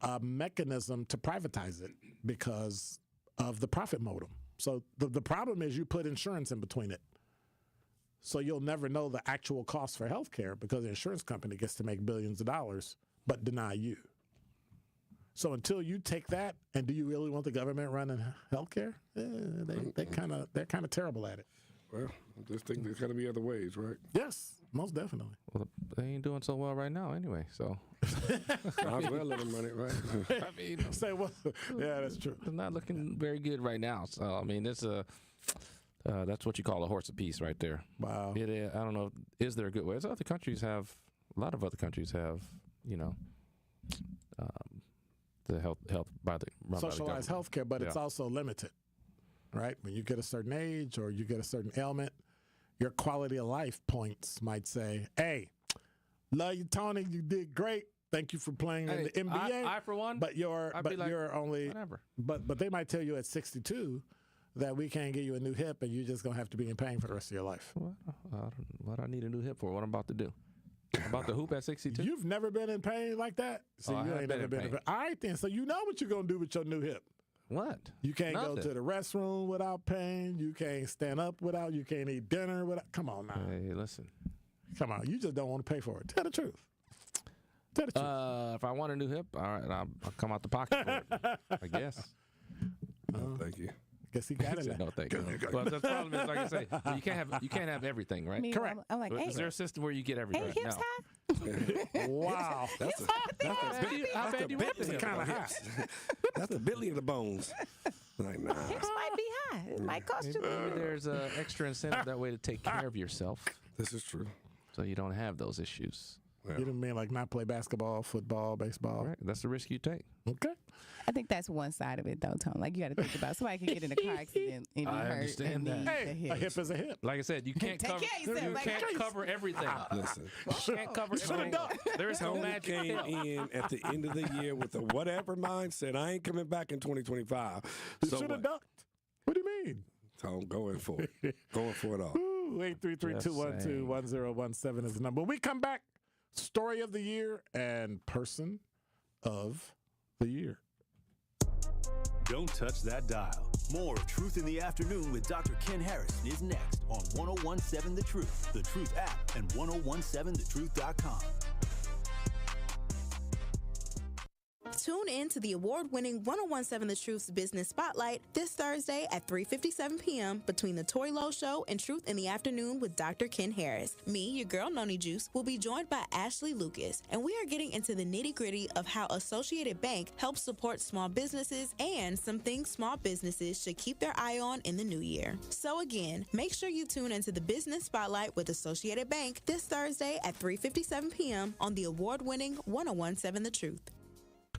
a mechanism to privatize it because of the profit modem. So the problem is you put insurance in between it. So you'll never know the actual cost for healthcare because the insurance company gets to make billions of dollars but deny you. So until you take that, and do you really want the government running healthcare? They're kind of terrible at it. Well, I just think there's got to be other ways, right? Yes, most definitely. Well, they ain't doing so well right now anyway, so. Might as well let them run it, right? I mean, say what? Yeah, that's true. It's not looking very good right now. So, I mean, it's that's what you call a horse apiece right there. Wow. It is, I don't know. Is there a good way? A lot of other countries have, the health by the socialized healthcare, but it's also limited, right? When you get a certain age or you get a certain ailment, your quality of life points might say, "Hey, love you, Tony. You did great. Thank you for playing in the NBA." I for one, but you're only whatever. But they might tell you at 62 that we can't get you a new hip, and you're just gonna have to be in pain for the rest of your life. Well, what I need a new hip for? What I'm about to do? About the hoop at 62? You've never been in pain like that? See, you ain't never been in pain. All right, then. So you know what you're going to do with your new hip. What? You can't go to the restroom without pain. You can't stand up without. You can't eat dinner without. Come on now. Hey, listen. Come on. You just don't want to pay for it. Tell the truth. Tell the truth. If I want a new hip, all right, I'll come out the pocket for it, I guess. Thank you. Guess he got it. No, thank you. Well, the problem is, like I say, you can't have everything, right? Correct. I'm like, hey, is there a system where you get everything? hey, hips high? Wow. That's How bad do you want the hip? Kind of high. That's the belly of the bones. Like, nah. Hips might be high. It might cost you. Maybe there's an extra incentive that way to take care of yourself. This is true. So you don't have those issues. Yeah. You don't mean like not play basketball, football, baseball? Right. That's the risk you take. Okay. I think that's one side of it, though, Tom. Like, you got to think about somebody can get in a car accident and be hurt. understand and that. need Hey, a hip is a hip. Like I said, you can't cover. You can't cover everything. Listen. You can't cover everything. There is no Tony magic came pill. in at the end of the year with a whatever mindset. I ain't coming back in 2025. You So should have what? ducked. What do you mean? Tom, going for it. Going for it all. 833-212-1017 is the number. When we come back, story of the year and person of the year. Don't touch that dial. More of Truth in the Afternoon with Dr. Ken Harris is next on 1017 The Truth, The Truth app, and 1017thetruth.com. Tune in to the award-winning 1017 The Truth's Business Spotlight this Thursday at 3:57 p.m. between The Tori Lowe Show and Truth in the Afternoon with Dr. Ken Harris. Me, your girl Noni Juice, will be joined by Ashley Lucas, and we are getting into the nitty-gritty of how Associated Bank helps support small businesses and some things small businesses should keep their eye on in the new year. So again, make sure you tune into the Business Spotlight with Associated Bank this Thursday at 3:57 p.m. on the award-winning 1017 The Truth.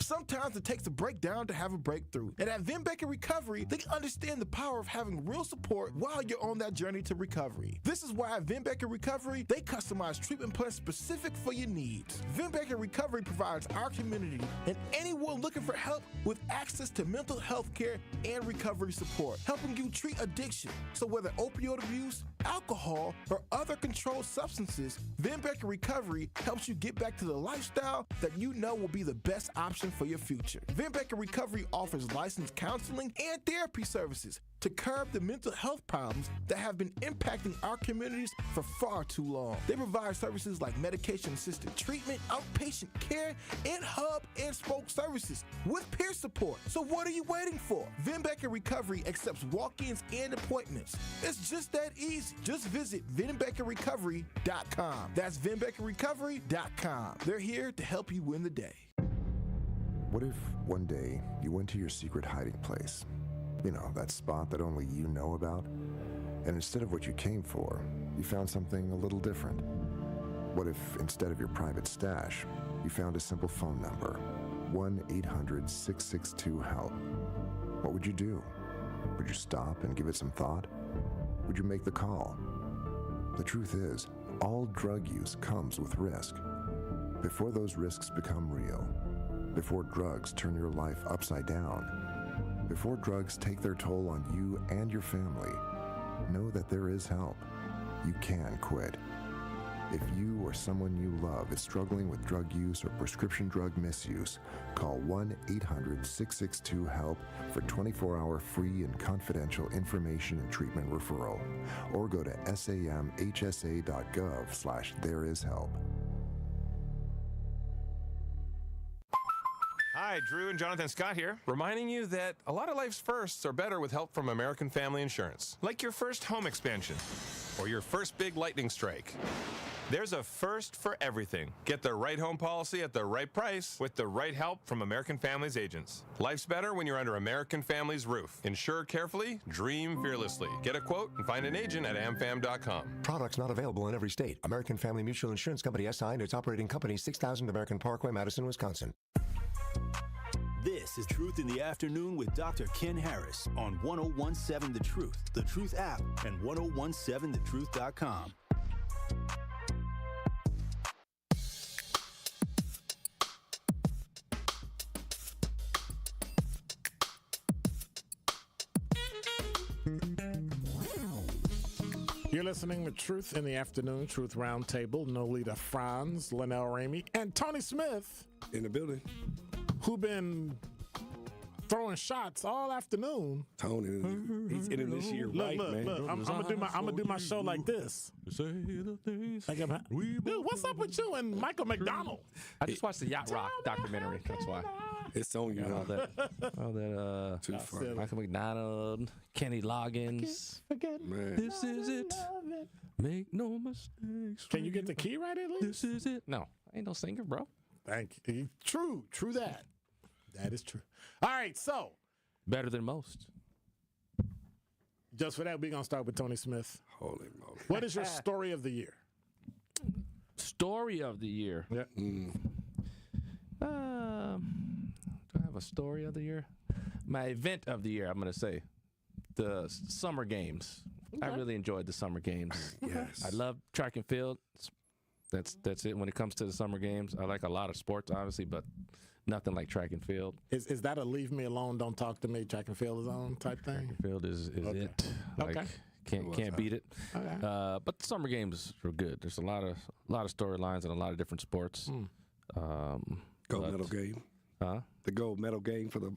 Sometimes it takes a breakdown to have a breakthrough. And at Vin Baker Recovery, they understand the power of having real support while you're on that journey to recovery. This is why at Vin Baker Recovery, they customize treatment plans specific for your needs. Vin Baker Recovery provides our community and anyone looking for help with access to mental health care and recovery support, helping you treat addiction. So whether opioid abuse, alcohol, or other controlled substances, Vin Baker Recovery helps you get back to the lifestyle that you know will be the best option for your future. Vin Baker Recovery offers licensed counseling and therapy services to curb the mental health problems that have been impacting our communities for far too long. They provide services like medication-assisted treatment, outpatient care, and hub and spoke services with peer support. So what are you waiting for? Vin Baker Recovery accepts walk-ins and appointments. It's just that easy. Just visit VinBakerRecovery.com. That's VinBakerRecovery.com. They're here to help you win the day. What if one day you went to your secret hiding place? You know, that spot that only you know about? And instead of what you came for, you found something a little different. What if instead of your private stash, you found a simple phone number, 1-800-662-HELP? What would you do? Would you stop and give it some thought? Would you make the call? The truth is, all drug use comes with risk. Before those risks become real, before drugs turn your life upside down, before drugs take their toll on you and your family, know that there is help. You can quit. If you or someone you love is struggling with drug use or prescription drug misuse, call 1-800-662-HELP for 24-hour free and confidential information and treatment referral. Or go to samhsa.gov/thereishelp. Hi, Drew and Jonathan Scott here, reminding you that a lot of life's firsts are better with help from American Family Insurance. Like your first home expansion or your first big lightning strike. There's a first for everything. Get the right home policy at the right price with the right help from American Family's agents. Life's better when you're under American Family's roof. Insure carefully, dream fearlessly. Get a quote and find an agent at amfam.com. Products not available in every state. American Family Mutual Insurance Company SI and its operating company 6000 American Parkway, Madison, Wisconsin. This is Truth in the Afternoon with Dr. Ken Harris on 1017 The Truth, The Truth app, and 1017thetruth.com. You're listening to Truth in the Afternoon, Truth Roundtable. Nolita Franz, Linnell Ramey, and Tony Smith. In the building. Who been throwing shots all afternoon. Tony, he's in it this year, right, man? Look, I'm gonna do my show like this. Dude, what's up with you and Michael McDonald? I just watched the Yacht Rock documentary. That's why. It's on you. All that. Too far. Michael McDonald, Kenny Loggins. Man. This is it. Make no mistakes. Can you get the key right at least? This is it. No, I ain't no singer, bro. Thank you. True that. That is true. All right, so. Better than most. Just for that, we're going to start with Tony Smith. Holy moly. What is your story of the year? Story of the year? Yeah. Do I have a story of the year? My event of the year, I'm going to say. The summer games. Okay. I really enjoyed the summer games. Yes. I love track and field. That's it when it comes to the summer games. I like a lot of sports, obviously, but nothing like track and field. Is that a leave me alone, don't talk to me, track and field is on type thing? Track and field is okay. it. Like, okay. Can't beat it. Okay. But the summer games are good. There's a lot of storylines and a lot of different sports. Gold medal game. Huh? The gold medal game for the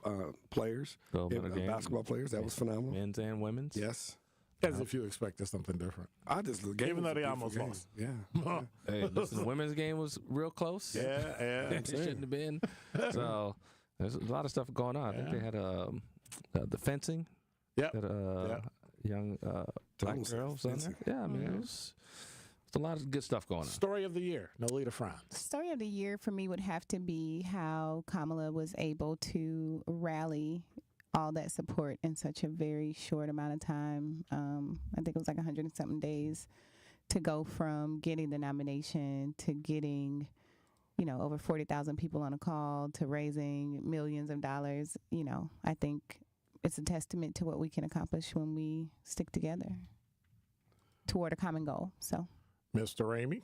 players. Gold medal game. Basketball players. That was phenomenal. Men's and women's. Yes. As if you expected something different. Even though they almost lost. Yeah. Hey, listen, the women's game was real close. Yeah. It shouldn't have been. So there's a lot of stuff going on. I think they had the fencing. Yep. Young black girls on there. Yeah, I mean, it's a lot of good stuff going on. Story of the year, Nolita Franz. Story of the year for me would have to be how Kamala was able to rally all that support in such a very short amount of time. I think it was like 100 and something days to go from getting the nomination to getting, over 40,000 people on a call to raising millions of dollars. I think it's a testament to what we can accomplish when we stick together toward a common goal. So, Mr. Ramey?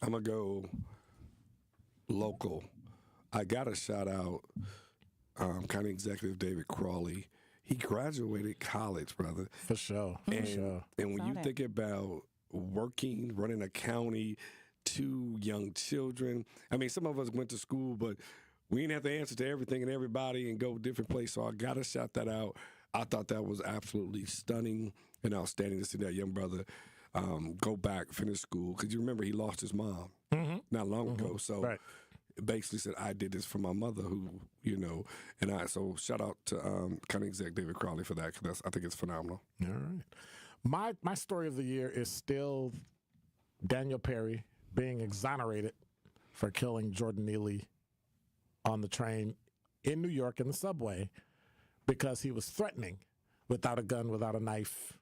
I'm going to go local. I got to shout out County Executive David Crawley. He graduated college, brother. For sure. And when you think about working, running a county, 2 young children, I mean, some of us went to school, but we didn't have to answer to everything and everybody and go different places. So I got to shout that out. I thought that was absolutely stunning and outstanding to see that young brother go back, finish school. Because you remember he lost his mom not long ago. So right. Basically said, I did this for my mother who, so shout out to County Exec David Crowley for that, because I think it's phenomenal. All right. My story of the year is still Daniel Perry being exonerated for killing Jordan Neely on the train in New York in the subway because he was threatening without a gun, without a knife.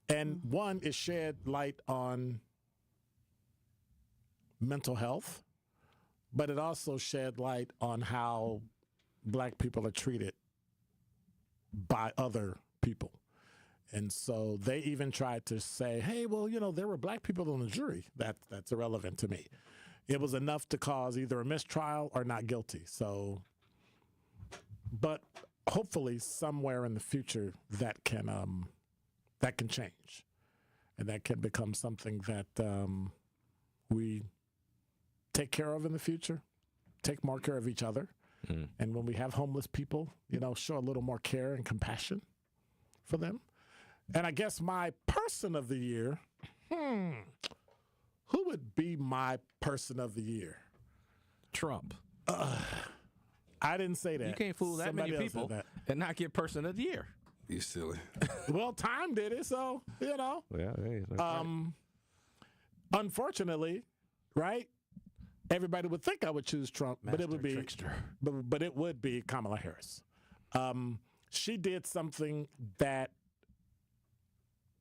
And one, it shed light on mental health, but it also shed light on how black people are treated by other people. And so they even tried to say, hey, well, there were black people on the jury. That's irrelevant to me. It was enough to cause either a mistrial or not guilty. So, but hopefully somewhere in the future that can change, and that can become something that we take care of in the future, take more care of each other. And when we have homeless people, show a little more care and compassion for them. And I guess my person of the year, who would be my person of the year? Trump. I didn't say that. You can't fool that Somebody many else said people that. and not get person of the year. You silly. Well, time did it, so, Yeah, hey, unfortunately, right? Everybody would think I would choose Trump, but it would be trickster. But it would be Kamala Harris. She did something that,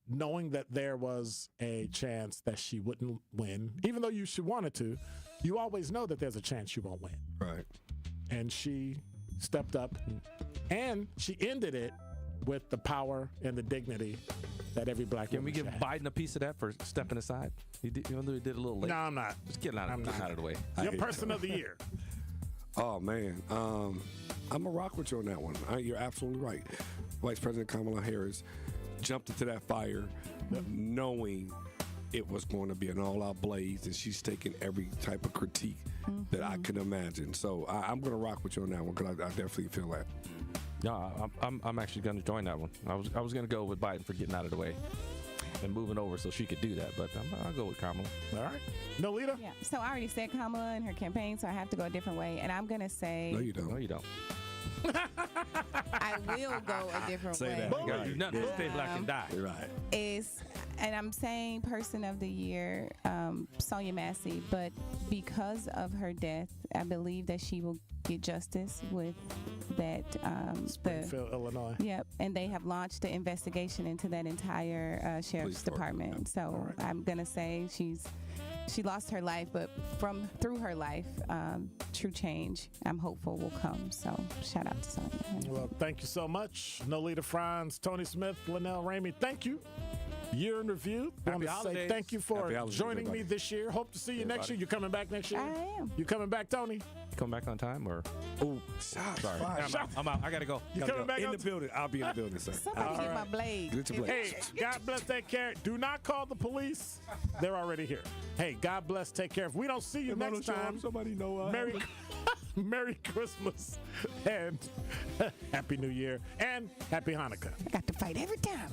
knowing that there was a chance that she wouldn't win, even though she wanted to, you always know that there's a chance you won't win. Right. And she stepped up, and she ended it with the power and the dignity that every black Can we woman give should have. Biden a piece of that for stepping aside? He did a little late. No, I'm not. Just get out of the way. Your person of the year. Oh, man. I'm going to rock with you on that one. You're absolutely right. Vice President Kamala Harris jumped into that fire knowing it was going to be an all-out blaze, and she's taking every type of critique that I can imagine. So I'm going to rock with you on that one because I definitely feel that. No, I'm actually going to join that one. I was going to go with Biden for getting out of the way and moving over so she could do that, but I'll go with Kamala. All right. Nolita? Yeah. So I already said Kamala in her campaign, so I have to go a different way. And I'm going to say... No, you don't. No, you don't. I will go a different way. Say that. Nothing to stay black and die. Right. And I'm saying person of the year, Sonia Massey, but because of her death, I believe that she will get justice with that. Springfield, Illinois. Yep, and they have launched the investigation into that entire sheriff's department. So I'm gonna say she lost her life, but through her life, true change, I'm hopeful, will come. So shout out to Sonia. Well, thank you so much, Nolita Franz, Tony Smith, Linnell Ramey. Thank you. Year in review. I want to say holidays. thank you for Happy holidays, joining everybody. me this year. Hope to see you next year. You coming back next year? I am. You coming back, Tony? Come back on time or? Oh, sorry. I'm out. I got to go. You coming back in on the building? I'll be in the building, sir. Somebody get my blade. Get your blade. Hey, God bless, take care. Do not call the police. They're already here. Hey, God bless, take care. If we don't see you next time, somebody know Merry Christmas and Happy New Year and Happy Hanukkah. I got to fight every time.